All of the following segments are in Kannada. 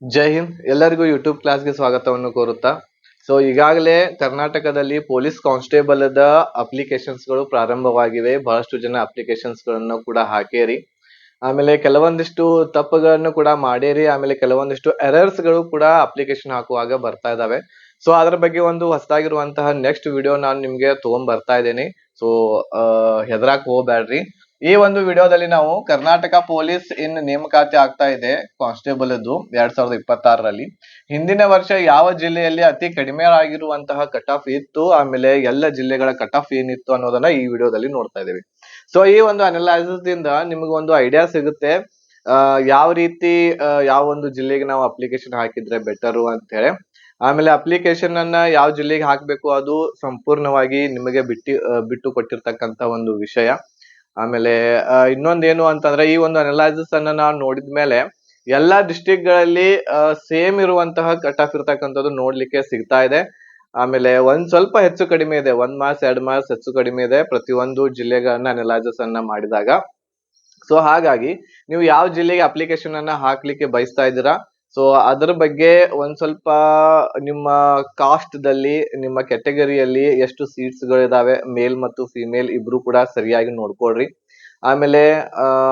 ಜೈ ಹಿಂದ್, ಎಲ್ಲರಿಗೂ ಯೂಟ್ಯೂಬ್ ಕ್ಲಾಸ್ಗೆ ಸ್ವಾಗತವನ್ನು ಕೋರುತ್ತಾ. ಈಗಾಗಲೇ ಕರ್ನಾಟಕದಲ್ಲಿ ಪೊಲೀಸ್ ಕಾನ್ಸ್ಟೇಬಲ್ ಅಪ್ಲಿಕೇಶನ್ಸ್ ಗಳು ಪ್ರಾರಂಭವಾಗಿವೆ. ಬಹಳಷ್ಟು ಜನ ಅಪ್ಲಿಕೇಶನ್ಸ್ ಗಳನ್ನು ಕೂಡ ಹಾಕೇರಿ. ಆಮೇಲೆ ಕೆಲವೊಂದಿಷ್ಟು ತಪ್ಪುಗಳನ್ನು ಕೂಡ ಮಾಡೇರಿ. ಆಮೇಲೆ ಕೆಲವೊಂದಿಷ್ಟು ಎರರ್ಸ್ ಗಳು ಕೂಡ ಅಪ್ಲಿಕೇಶನ್ ಹಾಕುವಾಗ ಬರ್ತಾ ಇದಾವೆ. ಅದ್ರ ಬಗ್ಗೆ ಒಂದು ಹೊಸದಾಗಿರುವಂತಹ ನೆಕ್ಸ್ಟ್ ವಿಡಿಯೋ ನಾನು ನಿಮ್ಗೆ ತಗೊಂಡ್ ಬರ್ತಾ ಇದ್ದೇನೆ. ಹೆದರಾಕ್ ಹೋಗ್ಬೇಡ್ರಿ. ಈ ಒಂದು ವಿಡಿಯೋದಲ್ಲಿ ನಾವು ಕರ್ನಾಟಕ ಪೊಲೀಸ್ ನೇಮಕಾತಿ ಆಗ್ತಾ ಇದೆ ಕಾನ್ಸ್ಟೇಬಲ್ 2026ರಲ್ಲಿ. ಹಿಂದಿನ ವರ್ಷ ಯಾವ ಜಿಲ್ಲೆಯಲ್ಲಿ ಅತಿ ಕಡಿಮೆ ಆಗಿರುವಂತಹ ಕಟ್ ಆಫ್ ಇತ್ತು, ಆಮೇಲೆ ಎಲ್ಲ ಜಿಲ್ಲೆಗಳ ಕಟ್ ಆಫ್ ಏನಿತ್ತು ಅನ್ನೋದನ್ನ ಈ ವಿಡಿಯೋದಲ್ಲಿ ನೋಡ್ತಾ ಇದ್ದೇವೆ. ಈ ಒಂದು ಅನಲೈಸಿಸ್ ದಿಂದ ನಿಮ್ಗೆ ಒಂದು ಐಡಿಯಾ ಸಿಗುತ್ತೆ ಯಾವ ರೀತಿ ಯಾವ ಒಂದು ಜಿಲ್ಲೆಗೆ ನಾವು ಅಪ್ಲಿಕೇಶನ್ ಹಾಕಿದ್ರೆ ಬೆಟರು ಅಂತ ಹೇಳಿ. ಆಮೇಲೆ ಅಪ್ಲಿಕೇಶನ್ ಅನ್ನ ಯಾವ ಜಿಲ್ಲೆಗೆ ಹಾಕ್ಬೇಕು ಅದು ಸಂಪೂರ್ಣವಾಗಿ ನಿಮಗೆ ಬಿಟ್ಟು ಕೊಟ್ಟಿರ್ತಕ್ಕಂತ ಒಂದು ವಿಷಯ. ಆಮೇಲೆ ಇನ್ನೊಂದೇನು ಅಂತಂದ್ರೆ ಈ ಒಂದು ಅನಲೈಸಿಸ್ ಅನ್ನ ನಾವು ನೋಡಿದ್ಮೇಲೆ ಎಲ್ಲಾ ಡಿಸ್ಟ್ರಿಕ್ಟ್ ಗಳಲ್ಲಿ ಸೇಮ್ ಇರುವಂತಹ ಕಟ್ ಆಫ್ ಇರ್ತಕ್ಕಂಥದ್ದು ನೋಡ್ಲಿಕ್ಕೆ ಸಿಗ್ತಾ ಇದೆ. ಆಮೇಲೆ ಒಂದ್ ಸ್ವಲ್ಪ ಹೆಚ್ಚು ಕಡಿಮೆ ಇದೆ, 1 ಮಾರ್ಕ್ಸ್ 2 ಮಾರ್ಕ್ಸ್ ಹೆಚ್ಚು ಕಡಿಮೆ ಇದೆ ಪ್ರತಿಯೊಂದು ಜಿಲ್ಲೆಗಳನ್ನ ಅನಲೈಸಿಸ್ ಅನ್ನ ಮಾಡಿದಾಗ. ಹಾಗಾಗಿ ನೀವು ಯಾವ ಜಿಲ್ಲೆಗೆ ಅಪ್ಲಿಕೇಶನ್ ಅನ್ನ ಹಾಕ್ಲಿಕ್ಕೆ ಬಯಸ್ತಾ ಇದ್ದೀರಾ, ಅದರ ಬಗ್ಗೆ ಒಂದ್ ಸ್ವಲ್ಪ ನಿಮ್ಮ ಕಾಸ್ಟ್ ದಲ್ಲಿ ನಿಮ್ಮ ಕ್ಯಾಟಗರಿಯಲ್ಲಿ ಎಷ್ಟು ಸೀಟ್ಸ್ ಗಳಿದಾವೆ, ಮೇಲ್ ಮತ್ತು ಫಿಮೇಲ್ ಇಬ್ರು ಕೂಡ ಸರಿಯಾಗಿ ನೋಡ್ಕೊಳ್ರಿ. ಆಮೇಲೆ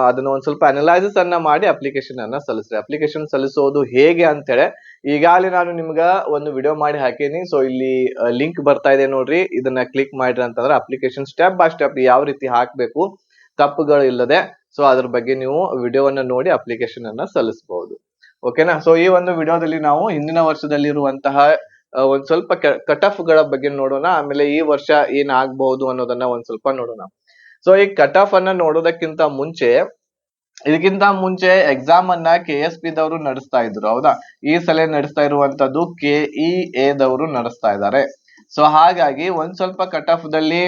ಅದನ್ನ ಒಂದ್ ಸ್ವಲ್ಪ ಅನಲೈಸಿಸ್ ಅನ್ನ ಮಾಡಿ ಅಪ್ಲಿಕೇಶನ್ ಅನ್ನ ಸಲ್ಲಿಸ್ರಿ. ಅಪ್ಲಿಕೇಶನ್ ಸಲ್ಲಿಸೋದು ಹೇಗೆ ಅಂತೇಳಿ ಈಗಾಗಲೇ ನಾನು ನಿಮ್ಗ ಒಂದು ವಿಡಿಯೋ ಮಾಡಿ ಹಾಕೀನಿ. ಇಲ್ಲಿ ಲಿಂಕ್ ಬರ್ತಾ ಇದೆ ನೋಡ್ರಿ, ಇದನ್ನ ಕ್ಲಿಕ್ ಮಾಡ್ರಿ ಅಂತಂದ್ರೆ ಅಪ್ಲಿಕೇಶನ್ ಸ್ಟೆಪ್ ಬೈ ಸ್ಟೆಪ್ ಯಾವ ರೀತಿ ಹಾಕ್ಬೇಕು ತಪ್ಪುಗಳು ಇಲ್ಲದೆ ಅದ್ರ ಬಗ್ಗೆ ನೀವು ವಿಡಿಯೋವನ್ನ ನೋಡಿ ಅಪ್ಲಿಕೇಶನ್ ಅನ್ನ ಸಲ್ಲಿಸಬಹುದು. ಓಕೆನಾ. ಈ ಒಂದು ವಿಡಿಯೋದಲ್ಲಿ ನಾವು ಹಿಂದಿನ ವರ್ಷದಲ್ಲಿ ಇರುವಂತಹ ಒಂದ್ ಸ್ವಲ್ಪ ಕಟ್ ಆಫ್ ಗಳ ಬಗ್ಗೆ ನೋಡೋಣ. ಆಮೇಲೆ ಈ ವರ್ಷ ಏನ್ ಆಗ್ಬಹುದು ಅನ್ನೋದನ್ನ ಒಂದ್ ಸ್ವಲ್ಪ ನೋಡೋಣ. ಈ ಕಟ್ ಆಫ್ ಅನ್ನ ನೋಡೋದಕ್ಕಿಂತ ಇದಕ್ಕಿಂತ ಮುಂಚೆ ಎಕ್ಸಾಮ್ ಅನ್ನ KSP ದವರು ನಡೆಸ್ತಾ ಇದ್ರು, ಹೌದಾ. ಈ ಸಲ ನಡೆಸ್ತಾ ಇರುವಂತದ್ದು KEA ದವರು ನಡೆಸ್ತಾ ಇದ್ದಾರೆ. ಹಾಗಾಗಿ ಒಂದ್ ಸ್ವಲ್ಪ ಕಟ್ ಆಫ್ ದಲ್ಲಿ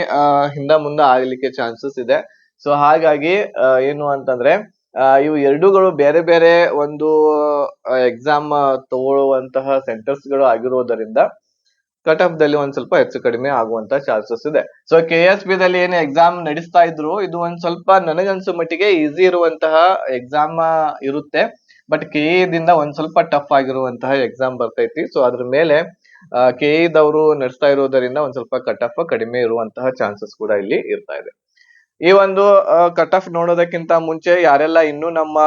ಹಿಂದ ಮುಂದೆ ಆಗ್ಲಿಕ್ಕೆ ಚಾನ್ಸಸ್ ಇದೆ. ಹಾಗಾಗಿ ಏನು ಅಂತಂದ್ರೆ ಇವು ಎರಡೂಗಳು ಬೇರೆ ಬೇರೆ ಒಂದು ಎಕ್ಸಾಮ್ ತಗೊಳ್ಳುವಂತಹ ಸೆಂಟರ್ಸ್ ಗಳು ಆಗಿರೋದರಿಂದ ಕಟ್ ಆಫ್ ದಲ್ಲಿ ಒಂದ್ ಸ್ವಲ್ಪ ಹೆಚ್ಚು ಕಡಿಮೆ ಆಗುವಂತ ಚಾನ್ಸಸ್ ಇದೆ. KSP ದಲ್ಲಿ ಏನು ಎಕ್ಸಾಮ್ ನಡೆಸ್ತಾ ಇದ್ರು, ಇದು ಒಂದ್ ಸ್ವಲ್ಪ ನನಗನ್ಸೋ ಮಟ್ಟಿಗೆ ಈಸಿ ಇರುವಂತಹ ಎಕ್ಸಾಮ್ ಇರುತ್ತೆ. ಬಟ್ KE ದಿಂದ ಒಂದ್ ಸ್ವಲ್ಪ ಟಫ್ ಆಗಿರುವಂತಹ ಎಕ್ಸಾಮ್ ಬರ್ತೈತಿ. ಅದ್ರ ಮೇಲೆ KE ದವರು ನಡೆಸ್ತಾ ಇರೋದರಿಂದ ಒಂದ್ ಸ್ವಲ್ಪ ಕಟ್ ಆಫ್ ಕಡಿಮೆ ಇರುವಂತಹ ಚಾನ್ಸಸ್ ಕೂಡ ಇಲ್ಲಿ ಇರ್ತಾ ಇದೆ. ಈ ಒಂದು ಕಟ್ ಆಫ್ ನೋಡೋದಕ್ಕಿಂತ ಮುಂಚೆ ಯಾರೆಲ್ಲ ಇನ್ನೂ ನಮ್ಮ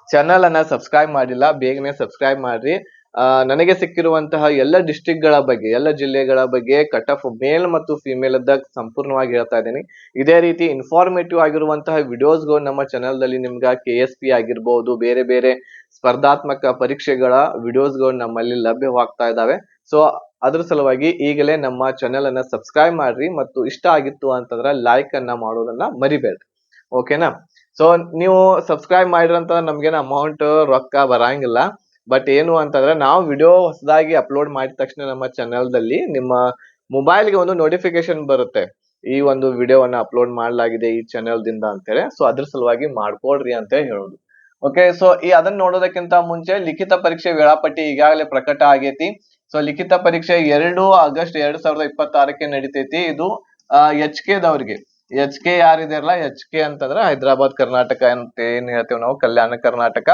ಚಾನಲ್ ಅನ್ನ ಸಬ್ಸ್ಕ್ರೈಬ್ ಮಾಡಿಲ್ಲ, ಬೇಗನೆ ಸಬ್ಸ್ಕ್ರೈಬ್ ಮಾಡ್ರಿ. ನನಗೆ ಸಿಕ್ಕಿರುವಂತಹ ಎಲ್ಲ ಡಿಸ್ಟ್ರಿಕ್ಟ್ ಗಳ ಬಗ್ಗೆ, ಎಲ್ಲ ಜಿಲ್ಲೆಗಳ ಬಗ್ಗೆ ಕಟ್ ಆಫ್ ಮೇಲ್ ಮತ್ತು ಫಿಮೇಲ್ ಸಂಪೂರ್ಣವಾಗಿ ಹೇಳ್ತಾ ಇದ್ದೀನಿ. ಇದೇ ರೀತಿ ಇನ್ಫಾರ್ಮೇಟಿವ್ ಆಗಿರುವಂತಹ ವಿಡಿಯೋಸ್ಗಳು ನಮ್ಮ ಚಾನಲ್ ದಲ್ಲಿ ನಿಮ್ಗೆ KSP ಆಗಿರ್ಬಹುದು, ಬೇರೆ ಬೇರೆ ಸ್ಪರ್ಧಾತ್ಮಕ ಪರೀಕ್ಷೆಗಳ ವಿಡಿಯೋಸ್ಗಳು ನಮ್ಮಲ್ಲಿ ಲಭ್ಯವಾಗ್ತಾ ಇದಾವೆ. ಅದ್ರ ಸಲುವಾಗಿ ಈಗಲೇ ನಮ್ಮ ಚಾನೆಲ್ ಅನ್ನ ಸಬ್ಸ್ಕ್ರೈಬ್ ಮಾಡ್ರಿ ಮತ್ತು ಇಷ್ಟ ಆಗಿತ್ತು ಅಂತಂದ್ರೆ ಲೈಕ್ ಅನ್ನ ಮಾಡೋದನ್ನ ಮರಿಬೇಡ್ರಿ. ಓಕೆನಾ. ನೀವು ಸಬ್ಸ್ಕ್ರೈಬ್ ಮಾಡಿರಿ ಅಂತ ನಮ್ಗೇನು ಅಮೌಂಟ್ ರೊಕ್ಕ ಬರಂಗಿಲ್ಲ. ಬಟ್ ಏನು ಅಂತಂದ್ರೆ ನಾವು ವಿಡಿಯೋ ಹೊಸದಾಗಿ ಅಪ್ಲೋಡ್ ಮಾಡಿದ ತಕ್ಷಣ ನಮ್ಮ ಚಾನೆಲ್ ದಲ್ಲಿ ನಿಮ್ಮ ಮೊಬೈಲ್ಗೆ ಒಂದು ನೋಟಿಫಿಕೇಶನ್ ಬರುತ್ತೆ, ಈ ಒಂದು ವಿಡಿಯೋವನ್ನ ಅಪ್ಲೋಡ್ ಮಾಡಲಾಗಿದೆ ಈ ಚಾನೆಲ್ ದಿಂದ ಅಂತೇಳಿ. ಅದ್ರ ಸಲುವಾಗಿ ಮಾಡ್ಕೊಳ್ರಿ ಅಂತ ಹೇಳೋದು. ಓಕೆ. ಅದನ್ನ ನೋಡೋದಕ್ಕಿಂತ ಮುಂಚೆ ಲಿಖಿತ ಪರೀಕ್ಷೆ ವೇಳಾಪಟ್ಟಿ ಈಗಾಗಲೇ ಪ್ರಕಟ ಆಗೈತಿ. ಲಿಖಿತ ಪರೀಕ್ಷೆ 2 ಆಗಸ್ಟ್ 2026ಕ್ಕೆ ನಡಿತೈತಿ. ಇದು HK ದವ್ರಿಗೆ. HK ಯಾರಿದಾರಲ್ಲ, HK ಅಂತಂದ್ರೆ ಹೈದರಾಬಾದ್ ಕರ್ನಾಟಕ ಅಂತ ಏನ್ ಹೇಳ್ತೇವೆ ನಾವು, ಕಲ್ಯಾಣ ಕರ್ನಾಟಕ.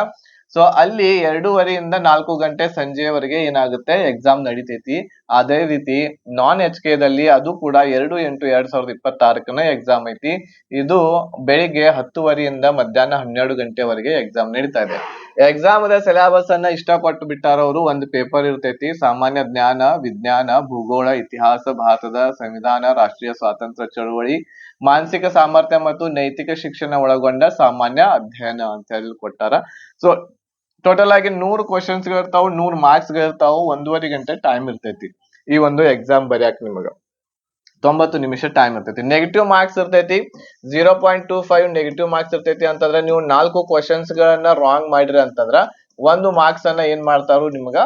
ಅಲ್ಲಿ 2:30 4 ಗಂಟೆ ಸಂಜೆವರೆಗೆ ಏನಾಗುತ್ತೆ ಎಕ್ಸಾಮ್ ನಡಿತೈತಿ. ಅದೇ ರೀತಿ ನಾನ್ HK ದಲ್ಲಿ ಅದು ಕೂಡ 2/8/2026 ಎಕ್ಸಾಮ್ ಐತಿ. ಇದು ಬೆಳಿಗ್ಗೆ 10:30 ಮಧ್ಯಾಹ್ನ 12 ಗಂಟೆವರೆಗೆ ಎಕ್ಸಾಮ್ ನಡೀತಾ ಇದೆ. ಎಕ್ಸಾಮ್ ಸಿಲೆಬಸ್ ಅನ್ನ ಇಷ್ಟಪಟ್ಟು ಬಿಟ್ಟಾರವರು. ಒಂದು ಪೇಪರ್ ಇರ್ತೈತಿ, ಸಾಮಾನ್ಯ ಜ್ಞಾನ, ವಿಜ್ಞಾನ, ಭೂಗೋಳ, ಇತಿಹಾಸ, ಭಾರತದ ಸಂವಿಧಾನ, ರಾಷ್ಟ್ರೀಯ ಸ್ವಾತಂತ್ರ್ಯ ಚಳವಳಿ, ಮಾನಸಿಕ ಸಾಮರ್ಥ್ಯ ಮತ್ತು ನೈತಿಕ ಶಿಕ್ಷಣ ಒಳಗೊಂಡ ಸಾಮಾನ್ಯ ಅಧ್ಯಯನ ಅಂತ ಹೇಳಿ ಕೊಟ್ಟಾರ. ಟೋಟಲ್ ಆಗಿ 100 ಕ್ವಶನ್ಸ್ ಇರ್ತಾವ, 100 ಮಾರ್ಕ್ಸ್ ಇರ್ತಾವ, 1.5 ಗಂಟೆ ಟೈಮ್ ಇರ್ತೈತಿ ಈ ಒಂದು ಎಕ್ಸಾಮ್ ಬರ್ಯಾಕ. ನಿಮಗ 90 ನಿಮಿಷ ಟೈಮ್ ಇರ್ತೈತಿ. ನೆಗೆಟಿವ್ ಮಾರ್ಕ್ಸ್ ಇರ್ತೈತಿ 0.25 ನೆಗೆಟಿವ್ ಮಾರ್ಕ್ಸ್ ಇರ್ತೈತಿ. ಅಂತಂದ್ರೆ ನೀವು 4 ಕ್ವಶನ್ಸ್ ಗಳನ್ನ ರಾಂಗ್ ಮಾಡಿರಿ ಅಂತಂದ್ರ 1 ಮಾರ್ಕ್ಸ್ ಅನ್ನ ಏನ್ ಮಾಡ್ತಾರು, ನಿಮ್ಗ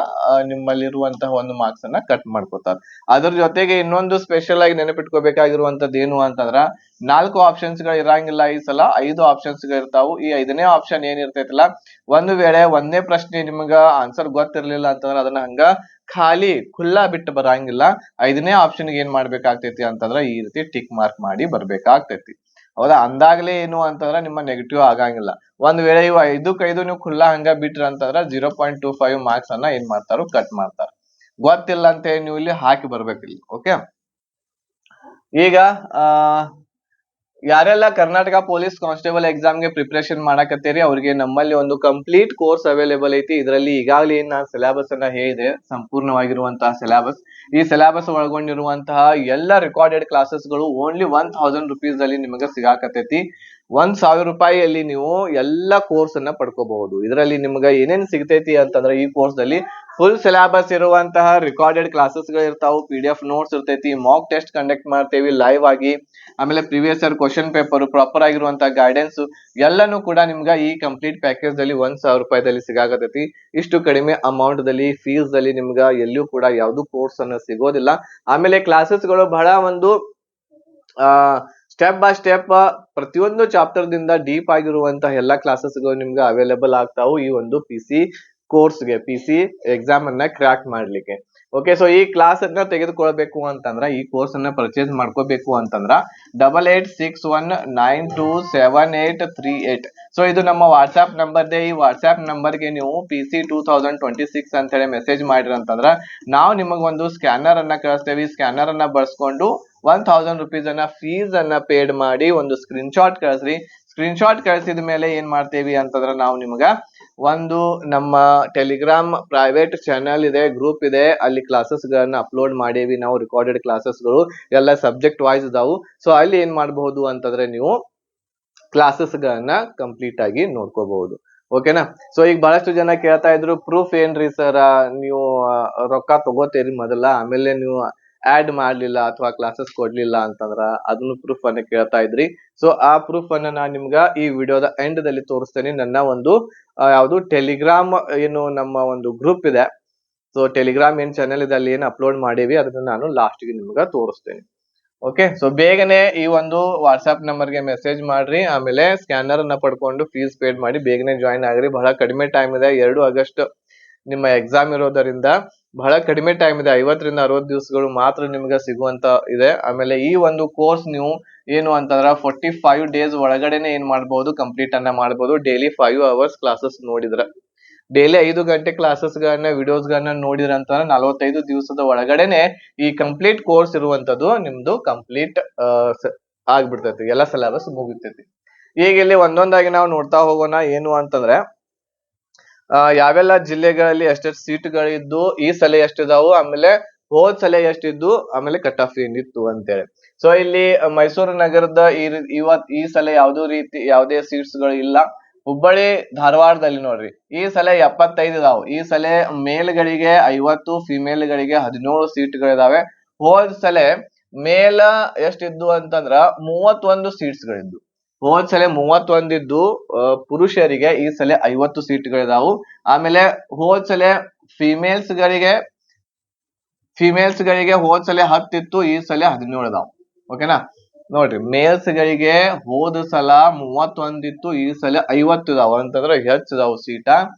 ನಿಮ್ಮಲ್ಲಿರುವಂತಹ 1 ಮಾರ್ಕ್ಸ್ ಅನ್ನ ಕಟ್ ಮಾಡ್ಕೋತಾರ. ಅದ್ರ ಜೊತೆಗೆ ಇನ್ನೊಂದು ಸ್ಪೆಷಲ್ ಆಗಿ ನೆನಪಿಟ್ಕೋಬೇಕಾಗಿರುವಂತದ್ದು ಏನು ಅಂತಂದ್ರ 4 ಆಪ್ಷನ್ಸ್ ಗಳು ಇರಂಗಿಲ್ಲ, ಈ ಸಲ 5 ಆಪ್ಷನ್ಸ್ ಗಳು ಇರ್ತಾವು. ಈ 5ನೇ ಆಪ್ಷನ್ ಏನಿರ್ತೈತಿಲ್ಲ, ಒಂದು ವೇಳೆ 1ನೇ ಪ್ರಶ್ನೆ ನಿಮ್ಗ ಆನ್ಸರ್ ಗೊತ್ತಿರ್ಲಿಲ್ಲ ಅಂತಂದ್ರ ಅದನ್ನ ಹಂಗ ಖಾಲಿ ಖುಲ್ಲಾ ಬಿಟ್ಟು ಬರಂಗಿಲ್ಲ. 5ನೇ ಆಪ್ಷನ್ ಏನ್ ಮಾಡ್ಬೇಕಾಗ್ತೈತಿ ಅಂತಂದ್ರ ಈ ರೀತಿ ಟಿಕ್ ಮಾರ್ಕ್ ಮಾಡಿ ಬರ್ಬೇಕಾಗ್ತೈತಿ. ಹೌದಾ, ಅಂದಾಗ್ಲೇ ಏನು ಅಂತಂದ್ರ ನಿಮ್ಮ ನೆಗೆಟಿವ್ ಆಗಂಗಿಲ್ಲ. ಒಂದ್ ವೇಳೆ ಇವು 5 ನೀವು ಖುಲ್ಲಾ ಹಂಗ ಬಿಟ್ರ ಅಂತಂದ್ರ 0.25 ಮಾರ್ಕ್ಸ್ ಅನ್ನ ಏನ್ ಮಾಡ್ತಾರ, ಕಟ್ ಮಾಡ್ತಾರ. ಗೊತ್ತಿಲ್ಲ ಅಂತ ಹೇಳಿ ನೀವು ಇಲ್ಲಿ ಹಾಕಿ ಬರ್ಬೇಕಿಲ್ಲಿ. ಓಕೆ, ಈಗ ಆ ಯಾರೆಲ್ಲ ಕರ್ನಾಟಕ ಪೊಲೀಸ್ ಕಾನ್ಸ್ಟೇಬಲ್ ಎಕ್ಸಾಮ್ಗೆ ಪ್ರಿಪರೇಷನ್ ಮಾಡಕತ್ತೀರಿ ಅವ್ರಿಗೆ ನಮ್ಮಲ್ಲಿ ಒಂದು ಕಂಪ್ಲೀಟ್ ಕೋರ್ಸ್ ಅವೈಲೇಬಲ್ ಐತಿ. ಇದರಲ್ಲಿ ಈಗಾಗಲೇ ಏನ್ ನಾನು ಸಿಲೆಬಸ್ ಅನ್ನ ಹೇಳಿದೆ, ಸಂಪೂರ್ಣವಾಗಿರುವಂತಹ ಸಿಲೆಬಸ್, ಈ ಸಿಲೆಬಸ್ ಒಳಗೊಂಡಿರುವಂತಹ ಎಲ್ಲ ರೆಕಾರ್ಡೆಡ್ ಕ್ಲಾಸಸ್ ಗಳು ಓನ್ಲಿ 1000 ರುಪೀಸ್ ಅಲ್ಲಿ ನಿಮಗೆ ಸಿಗಾಕತೈತಿ. 1000 ರೂಪಾಯಿಯಲ್ಲಿ ನೀವು ಎಲ್ಲ ಕೋರ್ಸ್ ಅನ್ನ ಪಡ್ಕೋಬಹುದು. ಇದರಲ್ಲಿ ನಿಮ್ಗೆ ಏನೇನ್ ಸಿಗ್ತೈತಿ ಅಂತಂದ್ರೆ, ಈ ಕೋರ್ಸ್ ದಲ್ಲಿ ಫುಲ್ ಸಿಲೆಬಸ್ ಇರುವಂತಹ ರೆಕಾರ್ಡೆಡ್ ಕ್ಲಾಸಸ್ ಗಳು ಇರ್ತಾವು, PDF ನೋಟ್ಸ್ ಇರ್ತೈತಿ, ಮಾಕ್ ಟೆಸ್ಟ್ ಕಂಡಕ್ಟ್ ಮಾಡ್ತೇವಿ ಲೈವ್ ಆಗಿ, ಆಮೇಲೆ previous year question paper, proper ಆಗಿರುವಂತಹ ಗೈಡೆನ್ಸ್ ಎಲ್ಲಾನು ಕೂಡ ನಿಮ್ಗೆ ಈ ಕಂಪ್ಲೀಟ್ ಪ್ಯಾಕೇಜ್ ದಲ್ಲಿ 1000 ರೂಪಾಯಿದಲ್ಲಿ ಸಿಗಾಕತೈತಿ. ಇಷ್ಟು ಕಡಿಮೆ ಅಮೌಂಟ್ ದಲ್ಲಿ, ಫೀಸ್ ದಲ್ಲಿ ನಿಮ್ಗ ಎಲ್ಲೂ ಕೂಡ ಯಾವ್ದು ಕೋರ್ಸ್ ಅನ್ನ ಸಿಗೋದಿಲ್ಲ. ಆಮೇಲೆ ಕ್ಲಾಸಸ್ ಗಳು ಬಹಳ ಒಂದು ಸ್ಟೆಪ್ ಬೈ ಸ್ಟೆಪ್ ಪ್ರತಿಯೊಂದು ಚಾಪ್ಟರ್ ದಿಂದ ಡೀಪ್ ಆಗಿರುವಂತಹ ಎಲ್ಲಾ ಕ್ಲಾಸಸ್ ಗಳು ನಿಮ್ಗೆ ಅವೈಲೇಬಲ್ ಆಗ್ತಾವು ಈ ಒಂದು PC ಕೋರ್ಸ್ಗೆ, PC ಎಕ್ಸಾಮ್ ಅನ್ನ ಕ್ರ್ಯಾಕ್ ಮಾಡ್ಲಿಕ್ಕೆ. ಓಕೆ, ಸೊ ಈ ಕ್ಲಾಸ್ ಅನ್ನ ತೆಗೆದುಕೊಳ್ಬೇಕು ಅಂತಂದ್ರ, ಈ ಕೋರ್ಸ್ ಅನ್ನ ಪರ್ಚೇಸ್ ಮಾಡ್ಕೋಬೇಕು ಅಂತಂದ್ರ 8861927838. ಸೊ ಇದು ನಮ್ಮ ವಾಟ್ಸ್ಆಪ್ ನಂಬರ್ ದೇ. ಈ ವಾಟ್ಸ್ಆಪ್ ನಂಬರ್ಗೆ ನೀವು PC 2026 ಅಂತ ಹೇಳಿ ಮೆಸೇಜ್ ಮಾಡಿರ ಅಂತಂದ್ರ ನಾವು ನಿಮಗ ಒಂದು ಸ್ಕ್ಯಾನರ್ ಅನ್ನ ಕಳಿಸ್ತೇವೆ. ಸ್ಕ್ಯಾನರ್ ಅನ್ನ ಬಳಸ್ಕೊಂಡು 1000 ರುಪೀಸ್ ಅನ್ನ ಫೀಸ್ ಅನ್ನ ಪೇಡ್ ಮಾಡಿ ಒಂದು ಸ್ಕ್ರೀನ್ ಶಾಟ್ ಕಳಿಸ್ರಿ. ಸ್ಕ್ರೀನ್ ಶಾಟ್ ಕಳಿಸಿದ ಮೇಲೆ ಏನ್ ಮಾಡ್ತೇವಿ ಅಂತಂದ್ರ, ನಾವು ನಿಮಗ ಒಂದು ನಮ್ಮ ಟೆಲಿಗ್ರಾಮ್ ಪ್ರೈವೇಟ್ ಚಾನೆಲ್ ಇದೆ, ಗ್ರೂಪ್ ಇದೆ, ಅಲ್ಲಿ ಕ್ಲಾಸಸ್ ಗಳನ್ನ ಅಪ್ಲೋಡ್ ಮಾಡೇವಿ ನಾವು. ರೆಕಾರ್ಡೆಡ್ ಕ್ಲಾಸಸ್ ಗಳು ಎಲ್ಲ ಸಬ್ಜೆಕ್ಟ್ ವೈಸ್ ಇದಾವು. ಸೊ ಅಲ್ಲಿ ಏನ್ ಮಾಡಬಹುದು ಅಂತಂದ್ರೆ, ನೀವು ಕ್ಲಾಸಸ್ ಗಳನ್ನ ಕಂಪ್ಲೀಟ್ ಆಗಿ ನೋಡ್ಕೋಬಹುದು. ಓಕೆನಾ. ಸೊ ಈಗ ಬಹಳಷ್ಟು ಜನ ಕೇಳ್ತಾ ಇದ್ರು, ಪ್ರೂಫ್ ಏನ್ರಿ ಸರ್, ನೀವು ರೊಕ್ಕ ತಗೋತೀರಿ ಮೊದಲ, ಆಮೇಲೆ ನೀವು ಆಡ್ ಮಾಡ್ಲಿಲ್ಲ ಅಥವಾ ಕ್ಲಾಸಸ್ ಕೊಡ್ಲಿಲ್ಲ ಅಂತಂದ್ರ ಅದನ್ನು ಪ್ರೂಫ್ ಅನ್ನ ಕೇಳ್ತಾ ಇದ್ರಿ. ಸೊ ಆ ಪ್ರೂಫ್ ಅನ್ನ ನಾನು ನಿಮ್ಗ ಈ ವಿಡಿಯೋದ ಎಂಡ್ ದಲ್ಲಿ ತೋರಿಸ್ತೇನೆ. ನನ್ನ ಒಂದು ಯಾವುದು ಟೆಲಿಗ್ರಾಮ್ ಏನು ನಮ್ಮ ಒಂದು ಗ್ರೂಪ್ ಇದೆ, ಸೊ ಟೆಲಿಗ್ರಾಮ್ ಏನ್ ಚಾನೆಲ್ ಇದೆ ಅಲ್ಲಿ ಏನ್ ಅಪ್ಲೋಡ್ ಮಾಡೇವಿ ಅದನ್ನ ನಾನು ಲಾಸ್ಟ್ ಗೆ ನಿಮ್ಗ ತೋರಿಸ್ತೇನೆ. ಓಕೆ, ಸೊ ಬೇಗನೆ ಈ ಒಂದು ವಾಟ್ಸ್ಆಪ್ ನಂಬರ್ಗೆ ಮೆಸೇಜ್ ಮಾಡ್ರಿ, ಆಮೇಲೆ ಸ್ಕ್ಯಾನರ್ ಅನ್ನ ಪಡ್ಕೊಂಡು ಫೀಸ್ ಪೇಡ್ ಮಾಡಿ ಬೇಗನೆ ಜಾಯಿನ್ ಆಗ್ರಿ. ಬಹಳ ಕಡಿಮೆ ಟೈಮ್ ಇದೆ, 2 ಆಗಸ್ಟ್ ನಿಮ್ಮ ಎಕ್ಸಾಮ್ ಇರೋದರಿಂದ ಬಹಳ ಕಡಿಮೆ ಟೈಮ್ ಇದೆ, 50 ರಿಂದ 60 ದಿವಸಗಳು ಮಾತ್ರ ನಿಮ್ಗೆ ಸಿಗುವಂತ ಇದೆ. ಆಮೇಲೆ ಈ ಒಂದು ಕೋರ್ಸ್ ನೀವು ಏನು ಅಂತಂದ್ರ 45 ಡೇಸ್ ಒಳಗಡೆನೆ ಏನ್ ಮಾಡ್ಬಹುದು, ಕಂಪ್ಲೀಟ್ ಅನ್ನ ಮಾಡ್ಬೋದು. ಡೈಲಿ 5 ಅವರ್ಸ್ ಕ್ಲಾಸಸ್ ನೋಡಿದ್ರ, ಡೈಲಿ 5 ಗಂಟೆ ಕ್ಲಾಸಸ್ ಗಳನ್ನ ವಿಡಿಯೋಸ್ ಗಳನ್ನ ನೋಡಿದ್ರ ಅಂತಂದ್ರೆ 45 ದಿವಸದ ಒಳಗಡೆನೆ ಈ ಕಂಪ್ಲೀಟ್ ಕೋರ್ಸ್ ಇರುವಂತದ್ದು ನಿಮ್ದು ಕಂಪ್ಲೀಟ್ ಆಗ್ಬಿಡ್ತೈತಿ, ಎಲ್ಲ ಸಿಲೆಬಸ್ ಮುಗಿತೈತಿ. ಈಗ ಇಲ್ಲಿ ಒಂದೊಂದಾಗಿ ನಾವು ನೋಡ್ತಾ ಹೋಗೋಣ. ಏನು ಅಂತಂದ್ರೆ, ಯಾವೆಲ್ಲ ಜಿಲ್ಲೆಗಳಲ್ಲಿ ಎಷ್ಟೆಷ್ಟು ಸೀಟ್ಗಳಿದ್ದು, ಈ ಸಲ ಎಷ್ಟಿದಾವು, ಆಮೇಲೆ ಹೋದ್ ಸಲ ಎಷ್ಟಿದ್ದು, ಆಮೇಲೆ ಕಟ್ ಆಫ್ ಏನಿತ್ತು ಅಂತೇಳಿ. ಸೊ ಇಲ್ಲಿ ಮೈಸೂರು ನಗರದ ಈ ಸಲ ಯಾವುದೇ ಸೀಟ್ಸ್ ಗಳು ಇಲ್ಲ. ಹುಬ್ಬಳ್ಳಿ ಧಾರವಾಡದಲ್ಲಿ ನೋಡ್ರಿ, ಈ ಸಲ 75 ಇದಾವು. ಈ ಸಲ ಮೇಲ್ಗಳಿಗೆ 50, ಫಿಮೇಲ್ಗಳಿಗೆ 17 ಸೀಟ್ಗಳಿದಾವೆ. ಹೋದ್ ಸಲ ಮೇಲ್ ಎಷ್ಟಿದ್ದು ಅಂತಂದ್ರ 31 ಸೀಟ್ಸ್ ಗಳಿದ್ದು. ಹೋದ್ ಸಲ 31 ಇದ್ದು ಪುರುಷರಿಗೆ, ಈ ಸಲ 50 ಸೀಟ್ಗಳಿದಾವು. ಆಮೇಲೆ ಹೋದ್ ಸಲ ಫಿಮೇಲ್ಸ್ ಗಳಿಗೆ ಹೋದ್ ಸಲ 10 ಇತ್ತು, ಈ ಸಲ 17 ಇದಾವು. ಓಕೆನಾ. ನೋಡ್ರಿ, ಮೇಲ್ಸ್ ಗಳಿಗೆ ಹೋದ ಸಲ 31 ಇತ್ತು, ಈ ಸಲ 50 ಇದಾವ ಅಂತಂದ್ರೆ ಹೆಚ್ಚಿದಾವು ಸೀಟ.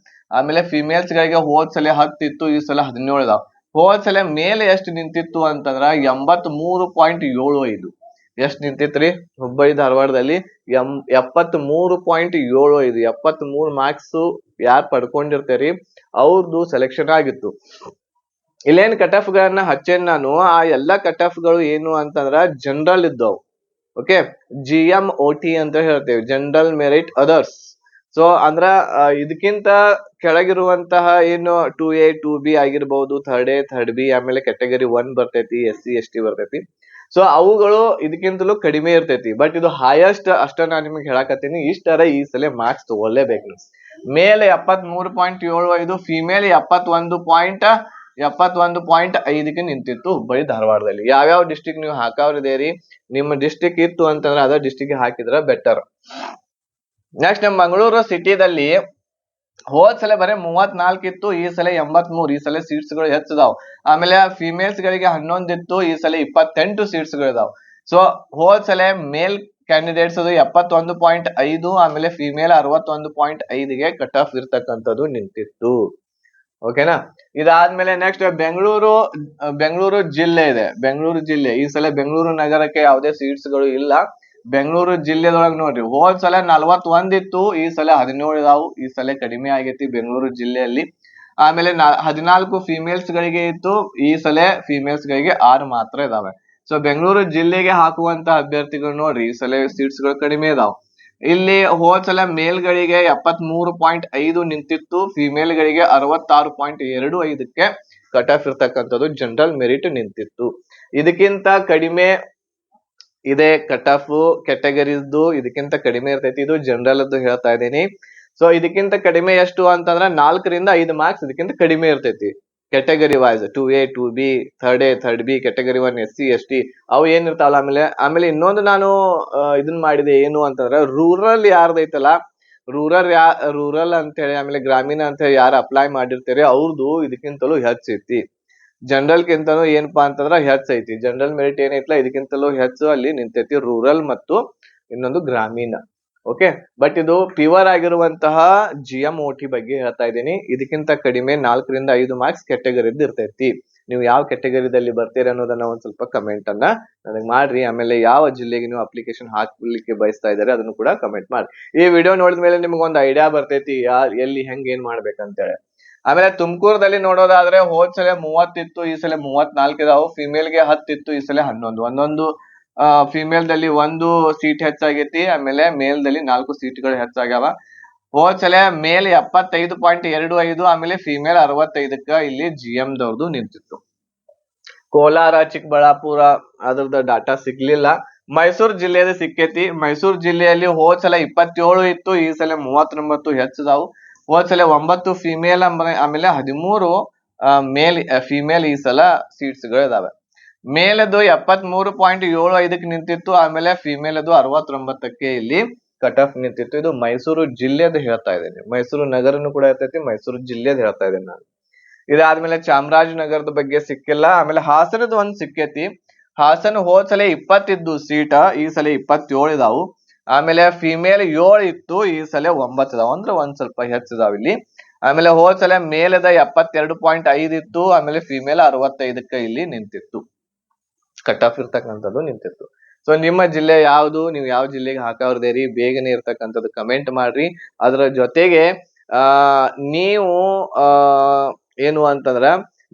ಆಮೇಲೆ ಫಿಮೇಲ್ಸ್ ಗಳಿಗೆ ಹೋದ್ ಸಲ 10 ಇತ್ತು, ಈ ಸಲ 17 ಇದಾವ. ಹೋದ್ ಸಲ ಮೇಲೆ ಎಷ್ಟು ನಿಂತಿತ್ತು ಅಂತಂದ್ರ 83.75. ಎಷ್ಟ್ ನಿಂತಿತ್ರಿ ಹುಬ್ಬಳ್ಳಿ ಧಾರವಾಡದಲ್ಲಿ? 73.75. 73 ಮಾರ್ಕ್ಸ್ ಯಾರು ಪಡ್ಕೊಂಡಿರ್ತಾರಿ ಅವ್ರದ್ದು ಸೆಲೆಕ್ಷನ್ ಆಗಿತ್ತು. ಇಲ್ಲೇನ್ ಕಟ್ ಆಫ್ ಗಳನ್ನ ಹಚ್ಚೇನ್ ನಾನು, ಆ ಎಲ್ಲಾ ಕಟ್ ಆಫ್ ಗಳು ಏನು ಅಂತಂದ್ರ ಜನರಲ್ ಇದ್ದವು. ಓಕೆ, GMOT ಅಂತ ಹೇಳ್ತೇವೆ, ಜನರಲ್ ಮೆರಿಟ್ ಅದರ್ಸ್. ಸೊ ಅಂದ್ರ ಇದಕ್ಕಿಂತ ಕೆಳಗಿರುವಂತಹ ಏನು 2A 2B ಆಗಿರ್ಬಹುದು, 3A 3B, ಆಮೇಲೆ ಕ್ಯಾಟಗರಿ 1 ಬರ್ತೈತಿ, SC ST ಬರ್ತೈತಿ. ಸೊ ಅವುಗಳು ಇದಕ್ಕಿಂತಲೂ ಕಡಿಮೆ ಇರ್ತೈತಿ. ಬಟ್ ಇದು ಹೈಯೆಸ್ಟ್ ಅಷ್ಟ ನಾನು ನಿಮ್ಗೆ ಹೇಳಕತ್ತೀನಿ. ಇಷ್ಟರ ಈ ಸಲ ಮಾರ್ಕ್ಸ್ ತಗೊಳ್ಳೇಬೇಕು. ಮೇಲ್ 73.75, ಫಿಮೇಲ್ 71.5ಗೆ ನಿಂತಿತ್ತು ಹುಬ್ಬಳ್ಳಿ ಧಾರವಾಡದಲ್ಲಿ. ಯಾವ್ಯಾವ ಡಿಸ್ಟಿಕ್ ನೀವು ಹಾಕವ್ರಿದೇರಿ, ನಿಮ್ಮ ಡಿಸ್ಟಿಕ್ ಇತ್ತು ಅಂತಂದ್ರೆ ಅದ ಡಿಸ್ಟಿಕ್ ಹಾಕಿದ್ರ ಬೆಟರ್. ನೆಕ್ಸ್ಟ್ ನಮ್ಮ ಮಂಗಳೂರು ಸಿಟಿದಲ್ಲಿ ಹೋದ್ ಸಲ ಬರೀ 34 ಇತ್ತು, ಈ ಸಲ 83. ಈ ಸಲ ಸೀಟ್ಸ್ ಗಳು ಹೆಚ್ಚಿದಾವ್. ಆಮೇಲೆ ಫಿಮೇಲ್ಸ್ ಗಳಿಗೆ 11 ಇತ್ತು, ಈ ಸಲ 28 ಸೀಟ್ಸ್ ಗಳು ಇದಾವ್. ಸೊ ಹೋದ್ ಸಲ ಮೇಲ್ ಕ್ಯಾಂಡಿಡೇಟ್ಸ್ ಅದು 71.5, ಆಮೇಲೆ ಫಿಮೇಲ್ 61.5ಗೆ ಕಟ್ ಆಫ್ ಇರ್ತಕ್ಕಂಥದ್ದು ನಿಂತಿತ್ತು. ಓಕೆನಾ. ಇದಾದ್ಮೇಲೆ ನೆಕ್ಸ್ಟ್ ಬೆಂಗಳೂರು ಜಿಲ್ಲೆ ಇದೆ. ಬೆಂಗಳೂರು ಜಿಲ್ಲೆ ಈ ಸಲ ಬೆಂಗಳೂರು ನಗರಕ್ಕೆ ಯಾವುದೇ ಸೀಟ್ಸ್ ಗಳು ಇಲ್ಲ. ಬೆಂಗಳೂರು ಜಿಲ್ಲೆದೊಳಗ್ ನೋಡ್ರಿ ಹೋದ್ ಸಲ 41 ಇತ್ತು, ಈ ಸಲ 17 ಇದಾವು. ಈ ಸಲ ಕಡಿಮೆ ಆಗೈತಿ ಬೆಂಗಳೂರು ಜಿಲ್ಲೆಯಲ್ಲಿ. ಆಮೇಲೆ 14 ಫಿಮೇಲ್ಸ್ ಗಳಿಗೆ ಇತ್ತು, ಈ ಸಲ ಫಿಮೇಲ್ಸ್ ಗಳಿಗೆ 6 ಮಾತ್ರ ಇದಾವೆ. ಸೊ ಬೆಂಗಳೂರು ಜಿಲ್ಲೆಗೆ ಹಾಕುವಂತ ಅಭ್ಯರ್ಥಿಗಳು ನೋಡ್ರಿ ಈ ಸಲ ಸೀಟ್ಸ್ ಗಳು ಕಡಿಮೆ ಇದಾವ್. ಇಲ್ಲಿ ಹೋದ್ ಸಲ ಮೇಲ್ಗಳಿಗೆ 73.5 ನಿಂತಿತ್ತು, ಫಿಮೇಲ್ ಗಳಿಗೆ 66.25ಕ್ಕೆ ಕಟ್ ಆಫ್ ಇರ್ತಕ್ಕಂಥದ್ದು ಜನರಲ್ ಮೆರಿಟ್ ನಿಂತಿತ್ತು. ಇದಕ್ಕಿಂತ ಕಡಿಮೆ ಇದೆ ಕಟ್ ಆಫ್ ಕ್ಯಾಟಗರೀಸ್ದು, ಇದಕ್ಕಿಂತ ಕಡಿಮೆ ಇರ್ತೈತಿ. ಇದು ಜನರಲ್ ಅದು ಹೇಳ್ತಾ ಇದ್ದೀನಿ. ಸೊ ಇದಕ್ಕಿಂತ ಕಡಿಮೆ ಎಷ್ಟು ಅಂತಂದ್ರೆ 4ರಿಂದ 5 ಮಾರ್ಕ್ಸ್ ಇದಕ್ಕಿಂತ ಕಡಿಮೆ ಇರ್ತೈತಿ category wise. 2A 2B third A third B category 1 SC ST ಅವು ಏನಿರ್ತಾವಲ್ಲ. ಆಮೇಲೆ ಇನ್ನೊಂದು ನಾನು ಇದನ್ ಮಾಡಿದೆ ಏನು ಅಂತಂದ್ರೆ ರೂರಲ್ ಯಾರ್ದೈತಲ್ಲ, ರೂರಲ್ ಅಂತ ಹೇಳಿ ಆಮೇಲೆ ಗ್ರಾಮೀಣ ಅಂತ ಹೇಳಿ ಯಾರು ಅಪ್ಲೈ ಮಾಡಿರ್ತಾರೆ ಅವ್ರದ್ದು ಇದಕ್ಕಿಂತಲೂ ಹೆಚ್ಚೈತಿ. ಜನರಲ್ ಕಿಂತನೂ ಏನಪ್ಪಾ ಅಂತಂದ್ರ ಹೆಚ್ಚೈತಿ. ಜನರಲ್ ಮೆರಿಟ್ ಏನೈತಲ್ಲ ಇದಕ್ಕಿಂತಲೂ ಹೆಚ್ಚು ಅಲ್ಲಿ ನಿಂತೈತಿ ರೂರಲ್ ಮತ್ತು ಇನ್ನೊಂದು ಗ್ರಾಮೀಣ. ಓಕೆ, ಬಟ್ ಇದು ಪ್ಯೂರ್ ಆಗಿರುವಂತಹ GMOT ಬಗ್ಗೆ ಹೇಳ್ತಾ ಇದ್ದೀನಿ. ಇದಕ್ಕಿಂತ ಕಡಿಮೆ 4ರಿಂದ 5 ಮಾರ್ಕ್ಸ್ ಕ್ಯಾಟಗರಿದ್ದು ಇರ್ತೈತಿ. ನೀವು ಯಾವ ಕ್ಯಾಟಗರಿದಲ್ಲಿ ಬರ್ತೀರಿ ಅನ್ನೋದನ್ನ ಒಂದ್ ಸ್ವಲ್ಪ ಕಮೆಂಟ್ ಅನ್ನ ನನಗೆ ಮಾಡ್ರಿ. ಆಮೇಲೆ ಯಾವ ಜಿಲ್ಲೆಗೆ ನೀವು ಅಪ್ಲಿಕೇಶನ್ ಹಾಕ್ಲಿಕ್ಕೆ ಬಯಸ್ತಾ ಇದ್ದಾರೆ ಅದನ್ನು ಕೂಡ ಕಮೆಂಟ್ ಮಾಡ್ರಿ. ಈ ವಿಡಿಯೋ ನೋಡಿದ ಮೇಲೆ ನಿಮ್ಗೆ ಒಂದು ಐಡಿಯಾ ಬರ್ತೈತಿ ಎಲ್ಲಿ ಹೆಂಗ್ ಏನ್ ಮಾಡ್ಬೇಕಂತೇಳಿ. ಆಮೇಲೆ ತುಮಕೂರದಲ್ಲಿ ನೋಡೋದಾದ್ರೆ ಹೋದ್ ಸಲ 30 ಇತ್ತು, ಈ ಸಲ 34 ಇದಾವು. ಫಿಮೇಲ್ಗೆ 10 ಇತ್ತು, ಈ ಸಲ 11. ಒಂದೊಂದು ಫಿಮೇಲ್ ದಲ್ಲಿ 1 ಸೀಟ್ ಹೆಚ್ಚಾಗೈತಿ, ಆಮೇಲೆ ಮೇಲ್ ದಲ್ಲಿ 4 ಸೀಟ್ಗಳು ಹೆಚ್ಚಾಗ್ಯಾವ. ಹೋದ್ ಸಲ ಮೇಲ್ 75.25, ಆಮೇಲೆ ಫಿಮೇಲ್ 65ಕ್ಕ ಇಲ್ಲಿ GM ದವ್ರದ್ದು ನಿಂತಿತ್ತು. ಕೋಲಾರ ಚಿಕ್ಕಬಳ್ಳಾಪುರ ಅದ್ರದ್ದು ಡಾಟಾ ಸಿಗ್ಲಿಲ್ಲ. ಮೈಸೂರು ಜಿಲ್ಲೆಯಲ್ಲಿ ಸಿಕ್ಕೈತಿ. ಮೈಸೂರು ಜಿಲ್ಲೆಯಲ್ಲಿ ಹೋದ್ ಸಲ 27 ಇತ್ತು, ಈ ಸಲ 39 ಹೆಚ್ಚದಾವು. ಹೋದ್ ಸಲ 9 ಫಿಮೇಲ್ ಆಮೇಲೆ 13 ಫಿಮೇಲ್ ಈ ಸಲ ಸೀಟ್ಸ್ ಗಳು ಇದಾವೆ. ಮೇಲದು 73.75ಕ್ಕೆ ನಿಂತಿತ್ತು, ಆಮೇಲೆ ಫಿಮೇಲ್ ಅದು 69ಕ್ಕೆ ಇಲ್ಲಿ ಕಟ್ ಆಫ್ ನಿಂತಿತ್ತು. ಇದು ಮೈಸೂರು ಜಿಲ್ಲೆದು ಹೇಳ್ತಾ ಇದ್ದೇನೆ. ಮೈಸೂರು ನಗರನು ಕೂಡ ಇರ್ತೈತಿ, ಮೈಸೂರು ಜಿಲ್ಲೆದು ಹೇಳ್ತಾ ಇದ್ದೇನೆ ನಾನು. ಇದಾದ್ಮೇಲೆ ಚಾಮರಾಜನಗರದ ಬಗ್ಗೆ ಸಿಕ್ಕಿಲ್ಲ. ಆಮೇಲೆ ಹಾಸನದ ಒಂದ್ ಸಿಕ್ಕೈತಿ. ಹಾಸನ ಹೋದ್ ಸಲ 20 ಇದ್ದು ಸೀಟ, ಈ ಸಲ 27 ಇದಾವು. ಆಮೇಲೆ ಫಿಮೇಲ್ 7 ಇತ್ತು, ಈ ಸಲ 9 ಇದಾವ. ಅಂದ್ರೆ ಒಂದ್ ಸ್ವಲ್ಪ ಹೆಚ್ಚಿದಾವ್ ಇಲ್ಲಿ. ಆಮೇಲೆ ಹೋದ್ ಸಲ ಮೇಲದ 72.5 ಇತ್ತು, ಆಮೇಲೆ ಫಿಮೇಲ್ 65ಕ್ಕೆ ಇಲ್ಲಿ ನಿಂತಿತ್ತು. ಕಟ್ ಆಫ್ ಇರ್ತಕ್ಕಂಥದ್ದು ನಿಂತಿತ್ತು. ಸೊ ನಿಮ್ಮ ಜಿಲ್ಲೆ ಯಾವ್ದು, ನೀವು ಯಾವ ಜಿಲ್ಲೆಗೆ ಹಾಕವ್ರದೇರಿ ಬೇಗನೆ ಇರ್ತಕ್ಕಂಥದ್ದು ಕಮೆಂಟ್ ಮಾಡ್ರಿ. ಅದರ ಜೊತೆಗೆ ನೀವು ಏನು ಅಂತಂದ್ರ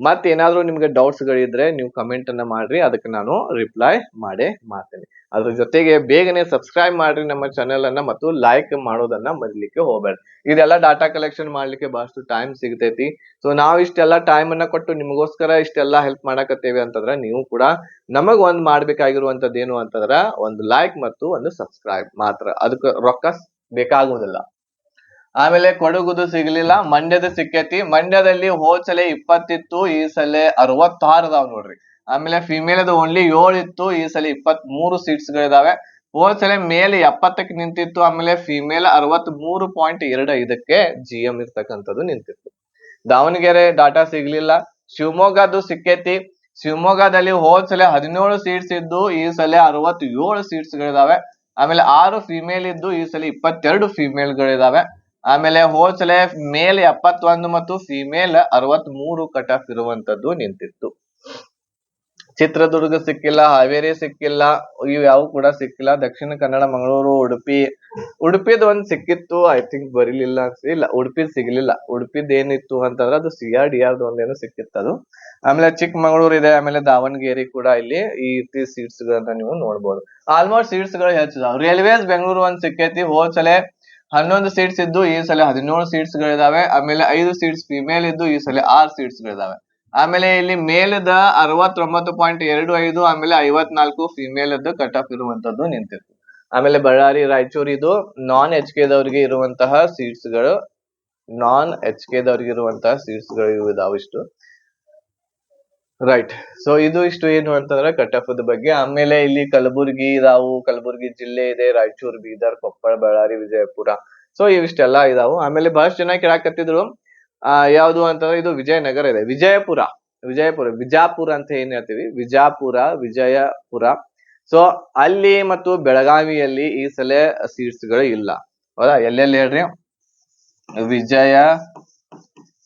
ಮತ್ತೇನಾದ್ರೂ ನಿಮ್ಗೆ ಡೌಟ್ಸ್ ಗಳಿದ್ರೆ ನೀವು ಕಮೆಂಟ್ ಅನ್ನ ಮಾಡ್ರಿ, ಅದಕ್ಕೆ ನಾನು ರಿಪ್ಲೈ ಮಾಡೇ ಮಾಡ್ತೇನೆ. ಅದ್ರ ಜೊತೆಗೆ ಬೇಗನೆ ಸಬ್ಸ್ಕ್ರೈಬ್ ಮಾಡ್ರಿ ನಮ್ಮ ಚಾನೆಲ್ ಅನ್ನ, ಮತ್ತು ಲೈಕ್ ಮಾಡೋದನ್ನ ಮರಿಲಿಕ್ಕೆ ಹೋಗ್ಬೇಡ್ರಿ. ಇದೆಲ್ಲ ಡಾಟಾ ಕಲೆಕ್ಷನ್ ಮಾಡ್ಲಿಕ್ಕೆ ಬಹಳಷ್ಟು ಟೈಮ್ ಸಿಗ್ತೈತಿ. ಸೊ ನಾವ್ ಇಷ್ಟೆಲ್ಲ ಟೈಮ್ ಅನ್ನ ಕೊಟ್ಟು ನಿಮಗೋಸ್ಕರ ಇಷ್ಟೆಲ್ಲ ಹೆಲ್ಪ್ ಮಾಡಕತ್ತೇವೆ ಅಂತಂದ್ರ ನೀವು ಕೂಡ ನಮಗ್ ಒಂದ್ ಮಾಡ್ಬೇಕಾಗಿರುವಂತದ್ದು ಏನು ಅಂತಂದ್ರ ಒಂದು ಲೈಕ್ ಮತ್ತು ಒಂದು ಸಬ್ಸ್ಕ್ರೈಬ್ ಮಾತ್ರ. ಅದಕ್ಕೆ ರೊಕ್ಕ ಬೇಕಾಗುವುದಿಲ್ಲ. ಆಮೇಲೆ ಕೊಡಗುದು ಸಿಗ್ಲಿಲ್ಲ, ಮಂಡ್ಯದ ಸಿಕ್ಕೈತಿ. ಮಂಡ್ಯದಲ್ಲಿ ಹೋದ್ ಸಲ 20 ಇತ್ತು, ಈ ಸಲ 66 ಇದಾವ್ ನೋಡ್ರಿ. ಆಮೇಲೆ ಫಿಮೇಲ್ ಅದು ಓನ್ಲಿ 7 ಇತ್ತು, ಈ ಸಲ 23 ಸೀಟ್ಸ್ ಗಳಿದಾವೆ. ಹೋದ್ ಸಲ ಮೇಲ್ 70ಕ್ಕೆ ನಿಂತಿತ್ತು, ಆಮೇಲೆ ಫಿಮೇಲ್ 63.25ಕ್ಕೆ GM ಇರ್ತಕ್ಕಂಥದ್ದು ನಿಂತಿತ್ತು. ದಾವಣಗೆರೆ ಡಾಟಾ ಸಿಗ್ಲಿಲ್ಲ. ಶಿವಮೊಗ್ಗದ್ದು ಸಿಕ್ಕೈತಿ. ಶಿವಮೊಗ್ಗದಲ್ಲಿ ಹೋದ್ ಸಲ 17 ಸೀಟ್ಸ್ ಇದ್ದು, ಈ ಸಲ 67 ಸೀಟ್ಸ್ ಗಳಿದಾವೆ. ಆಮೇಲೆ 6 ಫಿಮೇಲ್ ಇದ್ದು, ಈ ಸಲ 22 ಫಿಮೇಲ್ ಗಳಿದಾವೆ. ಆಮೇಲೆ ಹೋದ್ ಸಲ ಮೇಲ್ 71 ಮತ್ತು ಫಿಮೇಲ್ 63 ಕಟ್ ಆಫ್ ಇರುವಂತದ್ದು ನಿಂತಿತ್ತು. ಚಿತ್ರದುರ್ಗ ಸಿಕ್ಕಿಲ್ಲ, ಹಾವೇರಿ ಸಿಕ್ಕಿಲ್ಲ, ಇವು ಯಾವ ಕೂಡ ಸಿಕ್ಕಿಲ್ಲ. ದಕ್ಷಿಣ ಕನ್ನಡ, ಮಂಗಳೂರು, ಉಡುಪಿದ್ ಒಂದ್ ಸಿಕ್ಕಿತ್ತು, ಐ ಥಿಂಕ್ ಬರೀಲಿಲ್ಲ ಇಲ್ಲ, ಉಡುಪಿದ್ ಸಿಗ್ಲಿಲ್ಲ. ಉಡುಪಿದ್ ಏನಿತ್ತು ಅಂತಂದ್ರೆ ಅದು CRDR ಒಂದೇನೋ ಸಿಕ್ಕಿತ್ತು ಅದು. ಆಮೇಲೆ ಚಿಕ್ಕಮಗಳೂರು ಇದೆ, ಆಮೇಲೆ ದಾವಣಗೆರೆ ಕೂಡ ಇಲ್ಲಿ ಈ ರೀತಿ ಸೀಟ್ಸ್ ಗಳನ್ನ ನೀವು ನೋಡ್ಬೋದು. ಆಲ್ಮೋಸ್ಟ್ ಸೀಟ್ಸ್ ಗಳು ಹೆಚ್ಚಿದಾವ್. ರೈಲ್ವೇಸ್ ಬೆಂಗಳೂರು ಒಂದ್ ಸಿಕ್ಕೈತಿ. ಹೋದ್ ಸಲ 11 ಸೀಟ್ಸ್ ಇದ್ದು, ಈ ಸಲ 17 ಸೀಟ್ಸ್ ಗಳಿದಾವೆ. ಆಮೇಲೆ 5 ಸೀಟ್ಸ್ ಫಿಮೇಲ್ ಇದ್ದು, ಈ ಸಲ 6 ಸೀಟ್ಸ್ ಗಳಿದಾವೆ. ಆಮೇಲೆ ಇಲ್ಲಿ ಮೇಲದ 69.25, ಆಮೇಲೆ 54 ಫಿಮೇಲ್ ಅದ್ದು ಕಟ್ ಆಫ್ ಇರುವಂತದ್ದು ನಿಂತಿತ್ತು. ಆಮೇಲೆ ಬಳ್ಳಾರಿ, ರಾಯಚೂರು ಇದು non-HK ದವರಿಗೆ ಇರುವಂತಹ ಸೀಟ್ಸ್ ಗಳು, non-HK ದವರಿಗೆ ಇರುವಂತಹ ಸೀಟ್ಸ್ ಗಳು ಇದಾವೆ ಇಷ್ಟು. ರೈಟ್. ಸೊ ಇದು ಇಷ್ಟು ಏನು ಅಂತಂದ್ರೆ ಕಟ್ ಆಫ್ ಬಗ್ಗೆ. ಆಮೇಲೆ ಇಲ್ಲಿ ಕಲಬುರ್ಗಿ ಇದಾವು, ಕಲಬುರ್ಗಿ ಜಿಲ್ಲೆ ಇದೆ, ರಾಯಚೂರು, ಬೀದರ್, ಕೊಪ್ಪಳ, ಬಳ್ಳಾರಿ, ವಿಜಯಪುರ. ಸೊ ಇವಿಷ್ಟೆಲ್ಲ ಇದಾವು. ಆಮೇಲೆ ಬಹಳಷ್ಟು ಜನ ಕೇಳಾಕತ್ತಿದ್ರು ಯಾವ್ದು ಅಂತಂದ್ರೆ ಇದು ವಿಜಯನಗರ ಇದೆ. ವಿಜಾಪುರ ಅಂತ ಏನ್ ಹೇಳ್ತೀವಿ, ವಿಜಯಪುರ. ಸೊ ಅಲ್ಲಿ ಮತ್ತು ಬೆಳಗಾವಿಯಲ್ಲಿ ಈ ಸಲ ಸೀಟ್ಸ್ ಗಳು ಇಲ್ಲ. ಹೌದಾ? ಎಲ್ಲೆಲ್ಲಿ ಹೇಳ್ರಿ?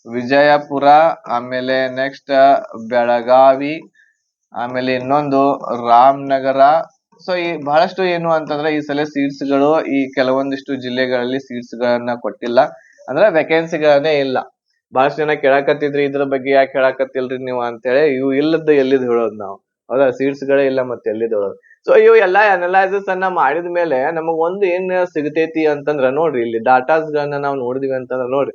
ವಿಜಯಪುರ, ಆಮೇಲೆ ನೆಕ್ಸ್ಟ್ ಬೆಳಗಾವಿ, ಆಮೇಲೆ ಇನ್ನೊಂದು ರಾಮನಗರ, ಸೊ ಈ ಬಹಳಷ್ಟು ಏನು ಅಂತಂದ್ರೆ ಈ ಸಲ ಸೀಟ್ಸ್ ಗಳು ಈ ಕೆಲವೊಂದಿಷ್ಟು ಜಿಲ್ಲೆಗಳಲ್ಲಿ ಸೀಟ್ಸ್ ಗಳನ್ನ ಕೊಟ್ಟಿಲ್ಲ, ಅಂದ್ರೆ ವೇಕೆನ್ಸಿಗಳನ್ನೇ ಇಲ್ಲ. ಬಹಳಷ್ಟು ಜನ ಕೇಳಾಕತ್ತಿದ್ರಿ ಇದ್ರ ಬಗ್ಗೆ ಯಾಕೆ ಕೇಳಾಕತ್ತಿಲ್ರಿ ನೀವು ಅಂತೇಳಿ. ಇವು ಇಲ್ಲದ ಎಲ್ಲಿದ್ ಹೇಳೋದು ನಾವು, ಹೌದಾ? ಸೀಟ್ಸ್ ಗಳೇ ಇಲ್ಲ ಮತ್ತೆ ಎಲ್ಲಿದ್ ಹೇಳೋದು. ಸೊ ಇವು ಎಲ್ಲಾ ಅನಲೈಸಿಸ್ ಅನ್ನ ಮಾಡಿದ ಮೇಲೆ ನಮಗ್ ಒಂದು ಏನ್ ಸಿಗತೈತಿ ಅಂತಂದ್ರ ನೋಡ್ರಿ, ಇಲ್ಲಿ ಡಾಟಾಸ್ ಗಳನ್ನ ನಾವು ನೋಡಿದ್ವಿ ಅಂತಂದ್ರ ನೋಡ್ರಿ,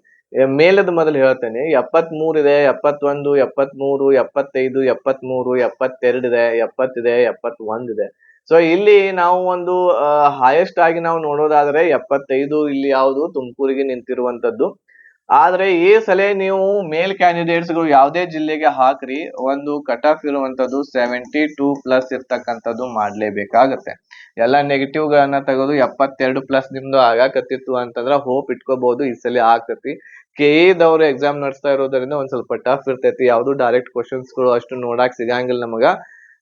ಮೇಲದ ಮೊದಲು ಹೇಳ್ತೇನೆ. 73 ಇದೆ, 71, 73, 75, 73, 72 ಇದೆ, 70 ಇದೆ, 71 ಇದೆ. ಸೊ ಇಲ್ಲಿ ನಾವು ಒಂದು ಹೈಯೆಸ್ಟ್ ಆಗಿ ನಾವು ನೋಡೋದಾದ್ರೆ 75 ಇಲ್ಲಿ ಯಾವುದು ತುಮಕೂರಿಗೆ ನಿಂತಿರುವಂತದ್ದು. ಆದ್ರೆ ಈ ಸಲ ನೀವು ಮೇಲ್ ಕ್ಯಾಂಡಿಡೇಟ್ಸ್ ಗಳು ಯಾವುದೇ ಜಿಲ್ಲೆಗೆ ಹಾಕ್ರಿ, ಒಂದು ಕಟ್ ಆಫ್ ಇರುವಂತದ್ದು 72+ ಇರ್ತಕ್ಕಂಥದ್ದು ಮಾಡ್ಲೇಬೇಕಾಗತ್ತೆ. ಎಲ್ಲಾ ನೆಗೆಟಿವ್ ಗಳನ್ನ ತೆಗೆದು 72+ ನಿಮ್ದು ಆಗಾಕತ್ತಿತ್ತು ಅಂತಂದ್ರ ಹೋಪ್ ಇಟ್ಕೋಬಹುದು ಈ ಸಲ ಆಗ್ತತಿ. ಕೆಇದವ್ರು ಎಕ್ಸಾಮ್ ನಡೆಸ್ತಾ ಇರೋದ್ರಿಂದ ಒಂದ್ ಸ್ವಲ್ಪ ಟಫ್ ಇರ್ತೈತಿ. ಯಾವ್ದು ಡೈರೆಕ್ಟ್ ಕ್ವಶನ್ಸ್ ಗಳು ಅಷ್ಟು ನೋಡಾಕ್ ಸಿಗಂಗಿಲ್ಲ ನಮಗ.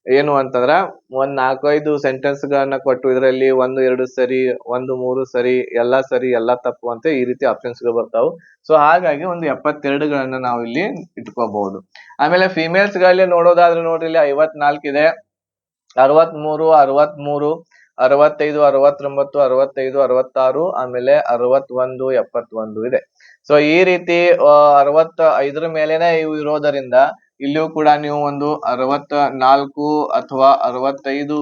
ಏನು ಅಂತಂದ್ರ ಒಂದ್ 4-5 ಸೆಂಟೆನ್ಸ್ ಗಳನ್ನ ಕೊಟ್ಟು ಇದರಲ್ಲಿ 1-2 ಸರಿ, 1-3 ಸರಿ, ಎಲ್ಲಾ ಸರಿ, ಎಲ್ಲಾ ತಪ್ಪು ಅಂತ ಈ ರೀತಿ ಆಪ್ಷನ್ಸ್ ಗಳು ಬರ್ತಾವು. ಸೊ ಹಾಗಾಗಿ ಒಂದು 72 ಗಳನ್ನ ನಾವು ಇಲ್ಲಿ ಇಟ್ಕೋಬಹುದು. ಆಮೇಲೆ ಫಿಮೇಲ್ಸ್ ಗಳಲ್ಲಿ ನೋಡೋದಾದ್ರೆ ನೋಡ್ರಿ, ಇಲ್ಲಿ 54 ಇದೆ, 63, 63, 65, 69, 65, 66, ಆಮೇಲೆ 61, 71 ಇದೆ. ಸೊ ಈ ರೀತಿ 65 ಮೇಲೆನೆ ಇವು ಇರೋದರಿಂದ ಇಲ್ಲಿಯೂ ಕೂಡ ನೀವು ಒಂದು 64 ಅಥವಾ 65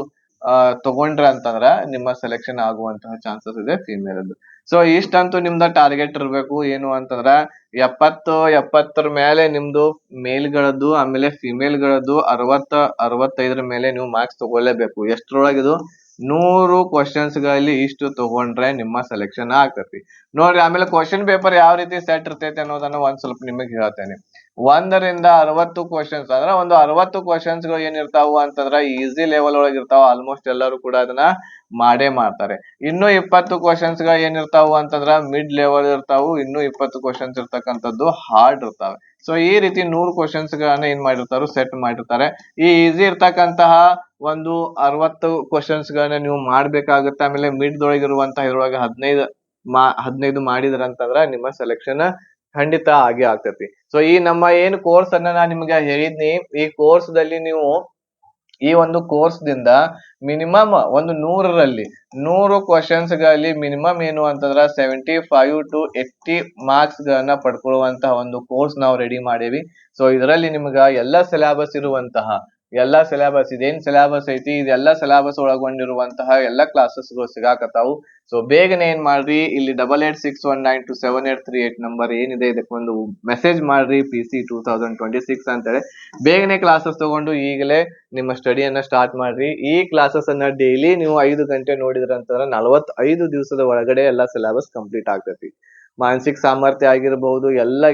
ತಗೊಂಡ್ರ ಅಂತಂದ್ರ ನಿಮ್ಮ ಸೆಲೆಕ್ಷನ್ ಆಗುವಂತಹ ಚಾನ್ಸಸ್ ಇದೆ ಫಿಮೇಲ್ ಅದು. ಸೊ ಇಷ್ಟಂತೂ ನಿಮ್ದ ಟಾರ್ಗೆಟ್ ಇರ್ಬೇಕು. ಏನು ಅಂತಂದ್ರ 70 ಮೇಲೆ ನಿಮ್ದು ಮೇಲ್ಗಳದ್ದು, ಆಮೇಲೆ ಫಿಮೇಲ್ ಗಳದ್ದು 65 ಮೇಲೆ ನೀವು ಮಾರ್ಕ್ಸ್ ತಗೊಳ್ಳೇಬೇಕು. ಎಷ್ಟ್ರೊಳಗಿದು 100 ಕ್ವಶನ್ಸ್ ಗಳಲ್ಲಿ ಇಷ್ಟು ತಗೊಂಡ್ರೆ ನಿಮ್ಮ ಸೆಲೆಕ್ಷನ್ ಆಗ್ತತಿ ನೋಡ್ರಿ. ಆಮೇಲೆ ಕ್ವಶನ್ ಪೇಪರ್ ಯಾವ ರೀತಿ ಸೆಟ್ ಇರ್ತೈತಿ ಅನ್ನೋದನ್ನ ಒಂದ್ ಸ್ವಲ್ಪ ನಿಮಗೆ ಹೇಳ್ತೇನೆ. 1ರಿಂದ 60 ಕ್ವಶನ್ಸ್ ಅಂದ್ರೆ ಒಂದು 60 ಕ್ವಶನ್ಸ್ ಗಳು ಏನಿರ್ತಾವು ಅಂತಂದ್ರ ಈಸಿ ಲೆವೆಲ್ ಒಳಗೆ ಇರ್ತಾವ. ಆಲ್ಮೋಸ್ಟ್ ಎಲ್ಲರೂ ಕೂಡ ಅದನ್ನ ಮಾಡೇ ಮಾಡ್ತಾರೆ. ಇನ್ನು 20 ಕ್ವಶನ್ಸ್ ಗಳು ಏನಿರ್ತಾವು ಅಂತಂದ್ರ ಮಿಡ್ ಲೆವೆಲ್ ಇರ್ತಾವು. ಇನ್ನು 20 ಕ್ವಶನ್ಸ್ ಇರ್ತಕ್ಕಂಥದ್ದು ಹಾರ್ಡ್ ಇರ್ತಾವೆ. ಸೊ ಈ ರೀತಿ 100 ಕ್ವಶನ್ಸ್ ಗಳನ್ನ ಏನ್ ಮಾಡಿರ್ತಾರೋ ಸೆಟ್ ಮಾಡಿರ್ತಾರೆ. ಈ ಈಸಿ ಇರ್ತಕ್ಕಂತಹ ಒಂದು 60 ಕ್ವಶನ್ಸ್ ಗಳನ್ನ ನೀವು ಮಾಡ್ಬೇಕಾಗುತ್ತೆ. ಆಮೇಲೆ ಮಿಡ್ ದೊಳಗಿರುವಂತಹ ಇದ್ರೊಳಗೆ 15 ಮಾಡಿದ್ರಂತಂದ್ರ ನಿಮ್ಮ ಸೆಲೆಕ್ಷನ್ ಖಂಡಿತ ಆಗೇ ಆಗ್ತತಿ. ಸೊ ಈ ನಮ್ಮ ಏನ್ ಕೋರ್ಸ್ ಅನ್ನ ನಾನು ನಿಮ್ಗೆ ಹೇಳಿದ್ನಿ, ಈ ಕೋರ್ಸ್ ದಲ್ಲಿ ನೀವು ಈ ಒಂದು ಕೋರ್ಸ್ ದಿಂದ ಮಿನಿಮಮ್ ಒಂದು 100ರಲ್ಲಿ 100 ಕ್ವಶನ್ಸ್ ಗಳಲ್ಲಿ ಮಿನಿಮಮ್ ಏನು ಅಂತಂದ್ರ 75 to 80 ಮಾರ್ಕ್ಸ್ ಗಳನ್ನ ಪಡ್ಕೊಳ್ಳುವಂತಹ ಒಂದು ಕೋರ್ಸ್ ನಾವು ರೆಡಿ ಮಾಡೇವಿ. ಸೊ ಇದರಲ್ಲಿ ನಿಮ್ಗ ಎಲ್ಲಾ ಸಿಲೆಬಸ್ ಇದೇನ್ ಸಿಲೆಬಸ್ ಐತಿ, ಇದೆಲ್ಲಾ ಸಿಲೆಬಸ್ ಒಳಗೊಂಡಿರುವಂತಹ ಎಲ್ಲಾ ಕ್ಲಾಸಸ್ ಗಳು ಸಿಗಾಕತ್ತಾವು. ಸೊ ಬೇಗನೆ ಏನ್ ಮಾಡ್ರಿ, ಇಲ್ಲಿ 8861927838 ನಂಬರ್ ಏನಿದೆ ಇದಕ್ಕೊಂದು ಮೆಸೇಜ್ ಮಾಡ್ರಿ, PC 2026 ಅಂತೇಳಿ. ಬೇಗನೆ ಕ್ಲಾಸಸ್ ತಗೊಂಡು ಈಗಲೇ ನಿಮ್ಮ ಸ್ಟಡಿಯನ್ನ ಸ್ಟಾರ್ಟ್ ಮಾಡ್ರಿ. ಈ ಕ್ಲಾಸಸ್ ಅನ್ನ ಡೈಲಿ ನೀವು 5 ಗಂಟೆ ನೋಡಿದ್ರಂತಂದ್ರ 45 ದಿವಸದ ಒಳಗಡೆ ಎಲ್ಲಾ ಸಿಲೆಬಸ್ ಕಂಪ್ಲೀಟ್ ಆಗ್ತೈತಿ. ಮಾನಸಿಕ ಸಾಮರ್ಥ್ಯ ಆಗಿರಬಹುದು,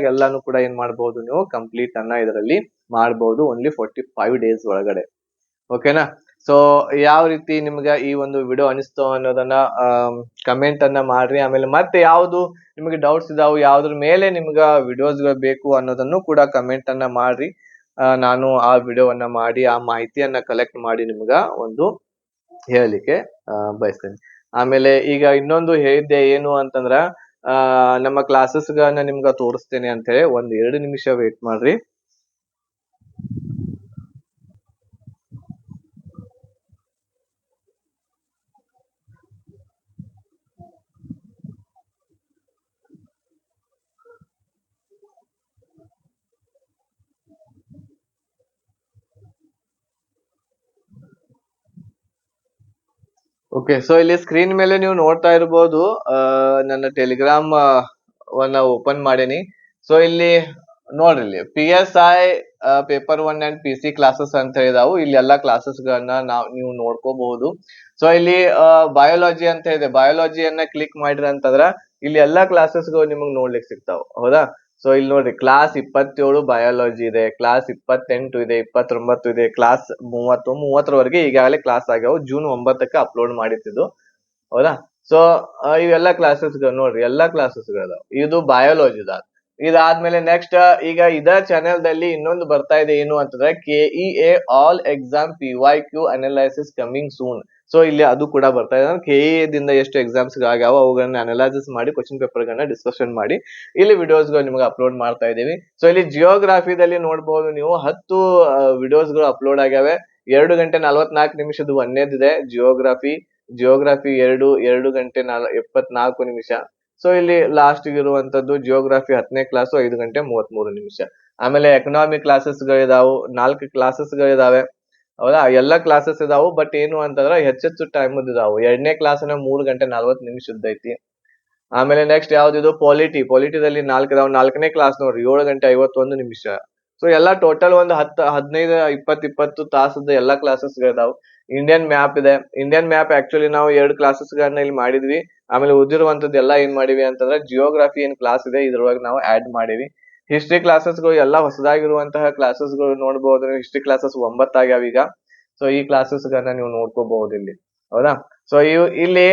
ಎಲ್ಲಾನು ಕೂಡ ಏನ್ ಮಾಡಬಹುದು, ನೀವು ಕಂಪ್ಲೀಟ್ ಅನ್ನ ಇದರಲ್ಲಿ ಮಾಡಬಹುದು ಓನ್ಲಿ 45 ಡೇಸ್ ಒಳಗಡೆ. ಓಕೆನಾ? ಸೊ ಯಾವ ರೀತಿ ನಿಮ್ಗ ಈ ಒಂದು ವಿಡಿಯೋ ಅನಿಸ್ತು ಅನ್ನೋದನ್ನ ಕಮೆಂಟ್ ಅನ್ನ ಮಾಡ್ರಿ. ಆಮೇಲೆ ಮತ್ತೆ ಯಾವ್ದು ನಿಮಗೆ ಡೌಟ್ಸ್ ಇದಾವು, ಯಾವ್ದ್ರ ಮೇಲೆ ನಿಮ್ಗ ವಿಡಿಯೋಸ್ ಗಳು ಬೇಕು ಅನ್ನೋದನ್ನು ಕೂಡ ಕಮೆಂಟ್ ಅನ್ನ ಮಾಡ್ರಿ. ನಾನು ಆ ವಿಡಿಯೋವನ್ನ ಮಾಡಿ ಆ ಮಾಹಿತಿಯನ್ನ ಕಲೆಕ್ಟ್ ಮಾಡಿ ನಿಮ್ಗ ಒಂದು ಹೇಳಲಿಕ್ಕೆ ಬಯಸ್ತೇನೆ. ಆಮೇಲೆ ಈಗ ಇನ್ನೊಂದು ಹೇಳಿದ್ದೆ ಏನು ಅಂತಂದ್ರ ನಮ್ಮ ಕ್ಲಾಸಸ್ ಗಳನ್ನ ನಿಮ್ಗ ತೋರಿಸ್ತೇನೆ ಅಂತ ಹೇಳಿ. 2 ನಿಮಿಷ ವೇಟ್ ಮಾಡ್ರಿ. ಓಕೆ, ಸೊ ಇಲ್ಲಿ ಸ್ಕ್ರೀನ್ ಮೇಲೆ ನೀವು ನೋಡ್ತಾ ಇರಬಹುದು, ನನ್ನ ಟೆಲಿಗ್ರಾಮ್ ವನ್ನ ಓಪನ್ ಮಾಡೇನಿ. ಸೊ ಇಲ್ಲಿ ನೋಡ್ರಿ, ಇಲ್ಲಿ PSI paper 1 and PC classes ಅಂತ ಹೇಳಿದಾವು. ಇಲ್ಲಿ ಎಲ್ಲಾ ಕ್ಲಾಸಸ್ ಗಳನ್ನ ನೀವು ನೋಡ್ಕೋಬಹುದು. ಸೊ ಇಲ್ಲಿ ಬಯೋಲಜಿ ಅಂತ ಇದೆ, ಬಯೋಲಜಿಯನ್ನ ಕ್ಲಿಕ್ ಮಾಡಿದ್ರ ಅಂತಂದ್ರ ಇಲ್ಲಿ ಎಲ್ಲಾ ಕ್ಲಾಸಸ್ ಗಳು ನಿಮಗ್ ನೋಡ್ಲಿಕ್ಕೆ ಸಿಗ್ತಾವ, ಹೌದಾ? ಸೊ ಇಲ್ಲಿ ನೋಡ್ರಿ, ಕ್ಲಾಸ್ 27 ಬಯಾಲಜಿ ಇದೆ, ಕ್ಲಾಸ್ 28 ಇದೆ, 29 ಇದೆ, ಕ್ಲಾಸ್ 30ರವರೆಗೆ ಈಗಾಗಲೇ ಕ್ಲಾಸ್ ಆಗ್ಯಾವ. June 9ಕ್ಕೆ ಅಪ್ಲೋಡ್ ಮಾಡಿದ್ದು, ಹೌದಾ? ಸೊ ಇವೆಲ್ಲಾ ಕ್ಲಾಸಸ್ ಗಳು ನೋಡ್ರಿ, ಎಲ್ಲಾ ಕ್ಲಾಸಸ್ ಗಳು ಇದು ಬಯಾಲಜಿದ. ಇದಾದ್ಮೇಲೆ ನೆಕ್ಸ್ಟ್ ಈಗ ಇದ ಚಾನೆಲ್ ದಲ್ಲಿ ಇನ್ನೊಂದು ಬರ್ತಾ ಇದೆ, ಏನು ಅಂತಂದ್ರೆ KEA all exam PYQ analysis coming soon. So ಇಲ್ಲಿ ಅದು ಕೂಡ ಬರ್ತಾ ಇದೆ. KEA ದಿಂದ ಎಷ್ಟು ಎಕ್ಸಾಮ್ಸ್ ಆಗ್ಯಾವ ಅವುಗಳನ್ನ ಅನಲೈಸಿಸ್ ಮಾಡಿ ಕ್ವಶನ್ ಪೇಪರ್ ಗಳನ್ನ ಡಿಸ್ಕಷನ್ ಮಾಡಿ ಇಲ್ಲಿ ವಿಡಿಯೋಸ್ ಗಳು ನಿಮ್ಗೆ ಅಪ್ಲೋಡ್ ಮಾಡ್ತಾ ಇದೀವಿ. ಸೊ ಇಲ್ಲಿ ಜಿಯೋಗ್ರಾಫಿದಲ್ಲಿ ನೋಡಬಹುದು ನೀವು 10 ವಿಡಿಯೋಸ್ ಗಳು ಅಪ್ಲೋಡ್ ಆಗ್ಯಾವೆ. 2 ಗಂಟೆ 44 ನಿಮಿಷದ ಒಂದೇದಿದೆ ಜಿಯೋಗ್ರಫಿ 2 ಗಂಟೆ 74 ನಿಮಿಷ. ಸೊ ಇಲ್ಲಿ ಲಾಸ್ಟ್ ಇರುವಂತದ್ದು ಜಿಯೋಗ್ರಫಿ 10ನೇ ಕ್ಲಾಸ್ 5 ಗಂಟೆ 33 ನಿಮಿಷ. ಆಮೇಲೆ ಎಕನಾಮಿಕ್ ಕ್ಲಾಸಸ್ಗಳಿದಾವು, 4 ಕ್ಲಾಸಸ್ಗಳಿದಾವೆ. ಹೌದಾ, ಎಲ್ಲಾ ಕ್ಲಾಸಸ್ ಇದಾವು. ಬಟ್ ಏನು ಅಂತಂದ್ರ ಹೆಚ್ಚೆಚ್ಚು ಟೈಮ್ ಇದಾವು. 2ನೇ ಕ್ಲಾಸ್ನ 3 ಗಂಟೆ 40 ನಿಮಿಷದ್ದು ಐತಿ. ಆಮೇಲೆ ನೆಕ್ಸ್ಟ್ ಯಾವ್ದಿದು ಪೊಲಿಟಿದಲ್ಲಿ 4 ಇದಾವ. 4ನೇ ಕ್ಲಾಸ್ ನೋಡ್ರಿ 7 ಗಂಟೆ 51 ನಿಮಿಷ. ಸೊ ಎಲ್ಲಾ ಟೋಟಲ್ ಒಂದು 10 15 20 ತಾಸದ ಎಲ್ಲಾ ಕ್ಲಾಸಸ್ ಇದಾವ್. ಇಂಡಿಯನ್ ಮ್ಯಾಪ್ ಇದೆ. ಇಂಡಿಯನ್ ಮ್ಯಾಪ್ ಆಕ್ಚುಲಿ ನಾವು 2 ಕ್ಲಾಸಸ್ಗಳನ್ನ ಇಲ್ಲಿ ಮಾಡಿದ್ವಿ. ಆಮೇಲೆ ಉಳಿದಿರುವಂತದ್ದು ಎಲ್ಲ ಏನ್ ಮಾಡಿವಿ ಅಂತಂದ್ರೆ ಜಿಯೋಗ್ರಫಿ ಏನ್ ಕ್ಲಾಸ್ ಇದೆ ಇದ್ರೊಳಗೆ ನಾವು ಆಡ್ ಮಾಡಿವಿ. ಹಿಸ್ಟ್ರಿ ಕ್ಲಾಸಸ್ಗಳು ಎಲ್ಲಾ ಹೊಸದಾಗಿರುವಂತಹ ಕ್ಲಾಸಸ್ಗಳು ನೋಡ್ಬೋದು. ಹಿಸ್ಟ್ರಿ ಕ್ಲಾಸಸ್ 9 ಆಗ್ಯಾವ ಈಗ. ಸೊ ಈ ಕ್ಲಾಸಸ್ಗಳನ್ನ ನೀವು ನೋಡ್ಕೋಬಹುದು ಇಲ್ಲಿ. ಹೌದಾ, ಸೊ ಇಲ್ಲಿ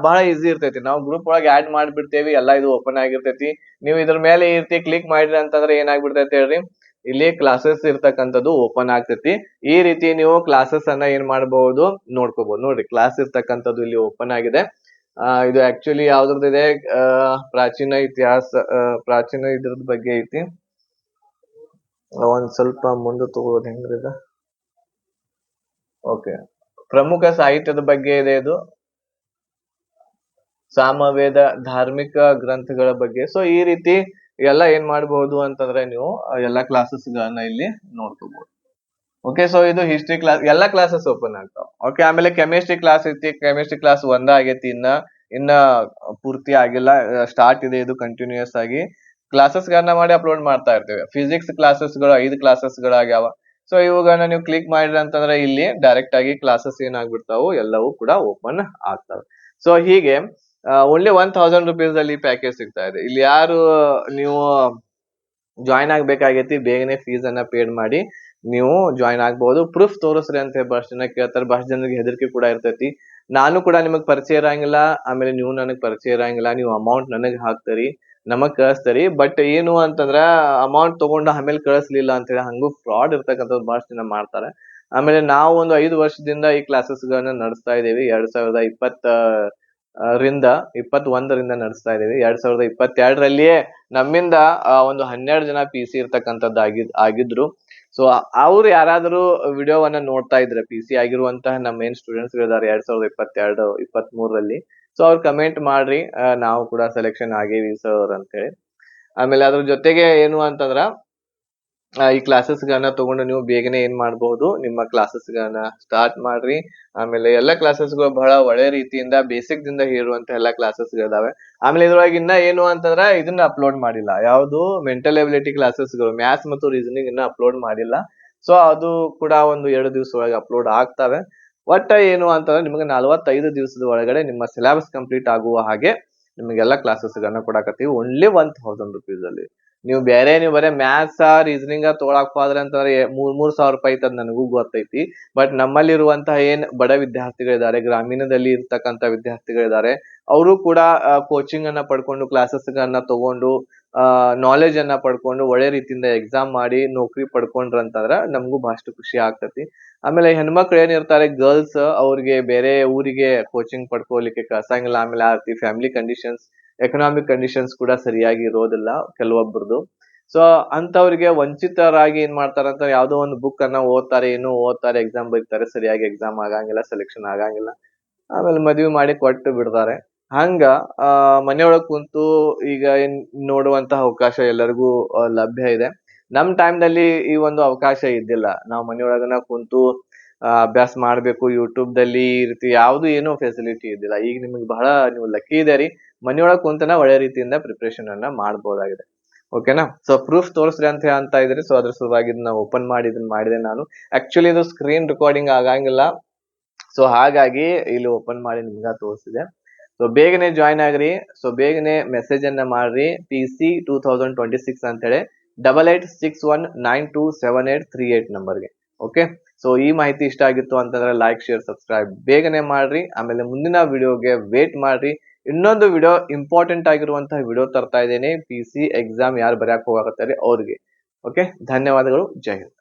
ಬಹಳ ಈಸಿ ಇರ್ತೈತಿ. ನಾವು ಗ್ರೂಪ್ ಒಳಗೆ ಆಡ್ ಮಾಡ್ಬಿಡ್ತೇವಿ, ಎಲ್ಲಾ ಇದು ಓಪನ್ ಆಗಿರ್ತೈತಿ. ನೀವು ಇದ್ರ ಮೇಲೆ ಈ ರೀತಿ ಕ್ಲಿಕ್ ಮಾಡಿದ್ರಿ ಅಂತಂದ್ರೆ ಏನಾಗ್ಬಿಡ್ತೈತಿ ಹೇಳ್ರಿ, ಇಲ್ಲಿ ಕ್ಲಾಸಸ್ ಇರ್ತಕ್ಕಂಥದ್ದು ಓಪನ್ ಆಗ್ತೈತಿ. ಈ ರೀತಿ ನೀವು ಕ್ಲಾಸಸ್ ಅನ್ನ ಏನ್ ಮಾಡಬಹುದು ನೋಡ್ಕೋಬಹುದು. ನೋಡ್ರಿ ಕ್ಲಾಸ್ ಇರ್ತಕ್ಕಂಥದ್ದು ಇಲ್ಲಿ ಓಪನ್ ಆಗಿದೆ. ಇದು ಆಕ್ಚುಲಿ ಯಾವ್ದ್ರದ್ದಿದೆ, ಪ್ರಾಚೀನ ಇತಿಹಾಸ, ಪ್ರಾಚೀನ ಇದ್ರದ್ ಬಗ್ಗೆ ಐತಿ. ಒಂದ್ ಸ್ವಲ್ಪ ಮುಂದೆ ತಗೋದು ಹೆಂಗ್ರಿದ. ಓಕೆ, ಪ್ರಮುಖ ಸಾಹಿತ್ಯದ ಬಗ್ಗೆ ಇದೆ ಇದು. ಸಾಮವೇದ, ಧಾರ್ಮಿಕ ಗ್ರಂಥಗಳ ಬಗ್ಗೆ. ಸೊ ಈ ರೀತಿ ಎಲ್ಲ ಏನ್ ಮಾಡಬಹುದು ಅಂತಂದ್ರೆ ನೀವು ಎಲ್ಲಾ ಕ್ಲಾಸಸ್ ಗಳನ್ನ ಇಲ್ಲಿ ನೋಡ್ಕೋಬಹುದು. ಓಕೆ, ಸೊ ಇದು ಹಿಸ್ಟ್ರಿ ಕ್ಲಾಸ್, ಎಲ್ಲಾ ಕ್ಲಾಸಸ್ ಓಪನ್ ಆಗ್ತಾವ. ಓಕೆ, ಆಮೇಲೆ ಕೆಮಿಸ್ಟ್ರಿ ಕ್ಲಾಸ್ ಐತಿ. ಕೆಮಿಸ್ಟ್ರಿ ಕ್ಲಾಸ್ 1 ಆಗೈತಿ, ಇನ್ನ ಪೂರ್ತಿ ಆಗಿಲ್ಲ, ಸ್ಟಾರ್ಟ್ ಇದೆ ಇದು ಕಂಟಿನ್ಯೂಸ್ ಆಗಿ. ಕ್ಲಾಸಸ್ ಗಳನ್ನ ಮಾಡಿ ಅಪ್ಲೋಡ್ ಮಾಡ್ತಾ ಇರ್ತೇವೆ. ಫಿಸಿಕ್ಸ್ ಕ್ಲಾಸಸ್ಗಳು 5 ಕ್ಲಾಸಸ್ಗಳಾಗ್ಯಾವ. ಸೊ ಇವುಗಳನ್ನ ನೀವು ಕ್ಲಿಕ್ ಮಾಡಿದ್ರಿ ಅಂತಂದ್ರೆ ಇಲ್ಲಿ ಡೈರೆಕ್ಟ್ ಆಗಿ ಕ್ಲಾಸಸ್ ಏನಾಗ್ಬಿಡ್ತಾವು ಎಲ್ಲವೂ ಕೂಡ ಓಪನ್ ಆಗ್ತವೆ. ಸೊ ಹೀಗೆ ಓನ್ಲಿ 1000 rupees ಅಲ್ಲಿ ಪ್ಯಾಕೇಜ್ ಸಿಗ್ತಾ ಇದೆ. ಇಲ್ಲಿ ಯಾರು ನೀವು ಜಾಯಿನ್ ಆಗ್ಬೇಕಾಗೈತಿ, ಬೇಗನೆ ಫೀಸ್ ಅನ್ನ ಪೇಡ್ ಮಾಡಿ ನೀವು ಜಾಯಿನ್ ಆಗ್ಬಹುದು. ಪ್ರೂಫ್ ತೋರಿಸ್ರಿ ಅಂತ ಬಹಳಷ್ಟು ಜನ ಕೇಳ್ತಾರೆ. ಬಹಳಷ್ಟು ಜನರಿಗೆ ಹೆದರಿಕೆ ಕೂಡ ಇರ್ತೈತಿ. ನಾನು ಕೂಡ ನಿಮಗ್ ಪರಿಚಯ ಇರಂಗಿಲ್ಲ, ಆಮೇಲೆ ನೀವು ನನಗ್ ಪರಿಚಯ ಇರಂಗಿಲ್ಲ. ನೀವು ಅಮೌಂಟ್ ನನಗ್ ಹಾಕ್ತರಿ, ನಮಗ್ ಕಳಿಸ್ತಾರಿ. ಬಟ್ ಏನು ಅಂತಂದ್ರ ಅಮೌಂಟ್ ತಗೊಂಡು ಆಮೇಲೆ ಕಳಿಸ್ಲಿಲ್ಲ ಅಂತ ಹೇಳಿ ಹಂಗೂ ಫ್ರಾಡ್ ಇರ್ತಕ್ಕಂಥದ್ದು ಬಹಳಷ್ಟು ಜನ ಮಾಡ್ತಾರೆ. ಆಮೇಲೆ ನಾವು ಒಂದು 5 ವರ್ಷದಿಂದ ಈ ಕ್ಲಾಸಸ್ ಗಳನ್ನ ನಡೆಸ್ತಾ ಇದ್ದೀವಿ. 2021ರಿಂದ ನಡೆಸ್ತಾ ಇದೀವಿ. 2022ರಲ್ಲಿಯೇ ನಮ್ಮಿಂದ ಒಂದು 12 ಜನ PC ಇರ್ತಕ್ಕಂಥದ್ದು ಆಗಿದ್ರು. ಸೊ ಅವ್ರು ಯಾರಾದ್ರೂ ವಿಡಿಯೋವನ್ನ ನೋಡ್ತಾ ಇದ್ರೆ, PC ಆಗಿರುವಂತಹ ನಮ್ಮ ಏನ್ ಸ್ಟೂಡೆಂಟ್ಸ್ ಇದಾರೆ 2022 23ರಲ್ಲಿ, ಸೊ ಅವ್ರು ಕಮೆಂಟ್ ಮಾಡ್ರಿ, ನಾವು ಕೂಡ ಸೆಲೆಕ್ಷನ್ ಆಗೇವಿ ಸರ್ ಅಂತ ಹೇಳಿ. ಆಮೇಲೆ ಅದ್ರ ಜೊತೆಗೆ ಏನು ಅಂತಂದ್ರ ಈ ಕ್ಲಾಸಸ್ ಗಳನ್ನ ತಗೊಂಡು ನೀವು ಬೇಗನೆ ಏನ್ ಮಾಡಬಹುದು, ನಿಮ್ಮ ಕ್ಲಾಸಸ್ ಗಳನ್ನ ಸ್ಟಾರ್ಟ್ ಮಾಡ್ರಿ. ಆಮೇಲೆ ಎಲ್ಲಾ ಕ್ಲಾಸಸ್ಗಳು ಬಹಳ ಒಳ್ಳೆ ರೀತಿಯಿಂದ ಬೇಸಿಕ್ ದಿಂದ ಹೇಳುವಂತ ಎಲ್ಲಾ ಕ್ಲಾಸಸ್ ಇದಾವೆ. ಆಮೇಲೆ ಇದ್ರೊಳಗೆ ಇನ್ನ ಏನು ಅಂತಂದ್ರೆ ಇದನ್ನ ಅಪ್ಲೋಡ್ ಮಾಡಿಲ್ಲ, ಯಾವ್ದು ಮೆಂಟಲ್ ಎಬಿಲಿಟಿ ಕ್ಲಾಸಸ್ಗಳು, ಮ್ಯಾಥ್ಸ್ ಮತ್ತು ರೀಸನಿಂಗ್ ಇನ್ನ ಅಪ್ಲೋಡ್ ಮಾಡಿಲ್ಲ. ಸೊ ಅದು ಕೂಡ ಒಂದು 2 ದಿವಸ ಒಳಗೆ ಅಪ್ಲೋಡ್ ಆಗ್ತವೆ. ಒಟ್ಟ ಏನು ಅಂತಂದ್ರೆ ನಿಮಗೆ 45 ದಿವಸದ ಒಳಗಡೆ ನಿಮ್ಮ ಸಿಲೆಬಸ್ ಕಂಪ್ಲೀಟ್ ಆಗುವ ಹಾಗೆ ನಿಮಗೆಲ್ಲ ಕ್ಲಾಸಸ್ ಗಳನ್ನ ಕೊಡಾಕತ್ತೀವಿ. ಓನ್ಲಿ 1000 rupees ಅಲ್ಲಿ. ನೀವು ಬರೇ ಮ್ಯಾಥ್ಸ್ ರೀಸನಿಂಗ್ ತಗೊಳಕ್ ಹೋದ್ರೆ ಅಂತಂದ್ರೆ 3,000 ರೂಪಾಯಿ ಐತದ್ ನನಗೂ ಗೊತ್ತೈತಿ. ಬಟ್ ನಮ್ಮಲ್ಲಿ ಇರುವಂತಹ ಏನ್ ಬಡ ವಿದ್ಯಾರ್ಥಿಗಳಿದ್ದಾರೆ, ಗ್ರಾಮೀಣದಲ್ಲಿ ಇರ್ತಕ್ಕಂಥ ವಿದ್ಯಾರ್ಥಿಗಳಿದ್ದಾರೆ, ಅವರು ಕೂಡ ಕೋಚಿಂಗ್ ಅನ್ನ ಪಡ್ಕೊಂಡು ಕ್ಲಾಸಸ್ ಗಳನ್ನ ತಗೊಂಡು ನಾಲೆಜ್ ಅನ್ನ ಪಡ್ಕೊಂಡು ಒಳ್ಳೆ ರೀತಿಯಿಂದ ಎಕ್ಸಾಮ್ ಮಾಡಿ ನೌಕರಿ ಪಡ್ಕೊಂಡ್ರ ಅಂತಂದ್ರ ನಮಗೂ ಬಹಳಷ್ಟು ಖುಷಿ ಆಗ್ತತಿ. ಆಮೇಲೆ ಹೆಣ್ಮಕ್ಳು ಏನಿರ್ತಾರೆ ಗರ್ಲ್ಸ್, ಅವ್ರಿಗೆ ಬೇರೆ ಊರಿಗೆ ಕೋಚಿಂಗ್ ಪಡ್ಕೋಲಿಕ್ಕೆ ಕಳ್ಸಂಗಿಲ್ಲ. ಆಮೇಲೆ ಆ ರೀತಿ ಫ್ಯಾಮಿಲಿ ಕಂಡೀಷನ್ಸ್, ಎಕನಾಮಿಕ್ ಕಂಡೀಷನ್ಸ್ ಕೂಡ ಸರಿಯಾಗಿ ಇರೋದಿಲ್ಲ ಕೆಲವೊಬ್ಬರದು. ಸೊ ಅಂತವ್ರಿಗೆ ವಂಚಿತರಾಗಿ ಏನ್ ಮಾಡ್ತಾರಂತ ಯಾವ್ದೋ ಒಂದು ಬುಕ್ ಅನ್ನ ಓದ್ತಾರೆ, ಎಕ್ಸಾಮ್ ಬರೀತಾರೆ, ಸರಿಯಾಗಿ ಎಕ್ಸಾಮ್ ಆಗಂಗಿಲ್ಲ, ಸೆಲೆಕ್ಷನ್ ಆಗಂಗಿಲ್ಲ. ಆಮೇಲೆ ಮದ್ವಿ ಮಾಡಿ ಕೊಟ್ಟು ಬಿಡ್ತಾರೆ. ಹಂಗ ಮನೆಯೊಳಗ್ ಕುಂತು ಈಗ ಏನ್ ನೋಡುವಂತಹ ಅವಕಾಶ ಎಲ್ಲರಿಗೂ ಲಭ್ಯ ಇದೆ. ನಮ್ ಟೈಮ್ನಲ್ಲಿ ಈ ಒಂದು ಅವಕಾಶ ಇದ್ದಿಲ್ಲ. ನಾವು ಮನೆಯೊಳಗನ ಕುಂತು ಅಭ್ಯಾಸ ಮಾಡ್ಬೇಕು. ಯೂಟ್ಯೂಬ್ದಲ್ಲಿ ಈ ರೀತಿ ಯಾವ್ದು ಏನೋ ಫೆಸಿಲಿಟಿ ಇದ್ದಿಲ್ಲ. ಈಗ ನಿಮ್ಗೆ ಬಹಳ ನೀವು ಲಕ್ಕಿ ಇದೇರಿ, ಮನೆಯೊಳಗ್ ಕುಂತನ ಒಳ್ಳೆ ರೀತಿಯಿಂದ ಪ್ರಿಪರೇಷನ್ ಅನ್ನ ಮಾಡ್ಬೋದಾಗಿದೆ. ಓಕೆನಾ. ಸೊ ಪ್ರೂಫ್ ತೋರಿಸ್ರಿ ಅಂತ ಇದ್ರಿ. ಸೊ ಅದ್ರ ಸಲುವಾಗಿ ಇದನ್ನ ಓಪನ್ ಮಾಡಿ ಇದನ್ನ ಮಾಡಿದೆ ನಾನು. ಆಕ್ಚುಲಿ ಇದು ಸ್ಕ್ರೀನ್ ರೆಕಾರ್ಡಿಂಗ್ ಆಗಂಗಿಲ್ಲ, ಸೊ ಹಾಗಾಗಿ ಇಲ್ಲಿ ಓಪನ್ ಮಾಡಿ ನಿಮ್ಗ ತೋರಿಸಿದೆ. ಸೊ ಬೇಗನೆ ಜಾಯಿನ್ ಆಗ್ರಿ. ಸೊ ಬೇಗನೆ ಮೆಸೇಜ್ ಅನ್ನ ಮಾಡ್ರಿ PC 2026 ಅಂತ ಹೇಳಿ 8861927838 ನಂಬರ್ಗೆ. ಓಕೆ, ಸೊ ಈ ಮಾಹಿತಿ ಇಷ್ಟ ಆಗಿತ್ತು ಅಂತಂದ್ರೆ ಲೈಕ್, ಶೇರ್, ಸಬ್ಸ್ಕ್ರೈಬ್ ಬೇಗನೆ ಮಾಡ್ರಿ. ಆಮೇಲೆ ಮುಂದಿನ ವಿಡಿಯೋಗೆ ವೇಟ್ ಮಾಡ್ರಿ. ಇನ್ನೊಂದು ವಿಡಿಯೋ, ಇಂಪಾರ್ಟೆಂಟ್ ಆಗಿರುವಂತಹ ವಿಡಿಯೋ ತರ್ತಾ ಇದ್ದೇನೆ, PC ಎಕ್ಸಾಮ್ ಯಾರು ಬರ್ಯಾಕ್ ಹೋಗತ್ತಾರೆ ಅವ್ರಿಗೆ. ಓಕೆ, ಧನ್ಯವಾದಗಳು. ಜೈ ಹಿಂದ್.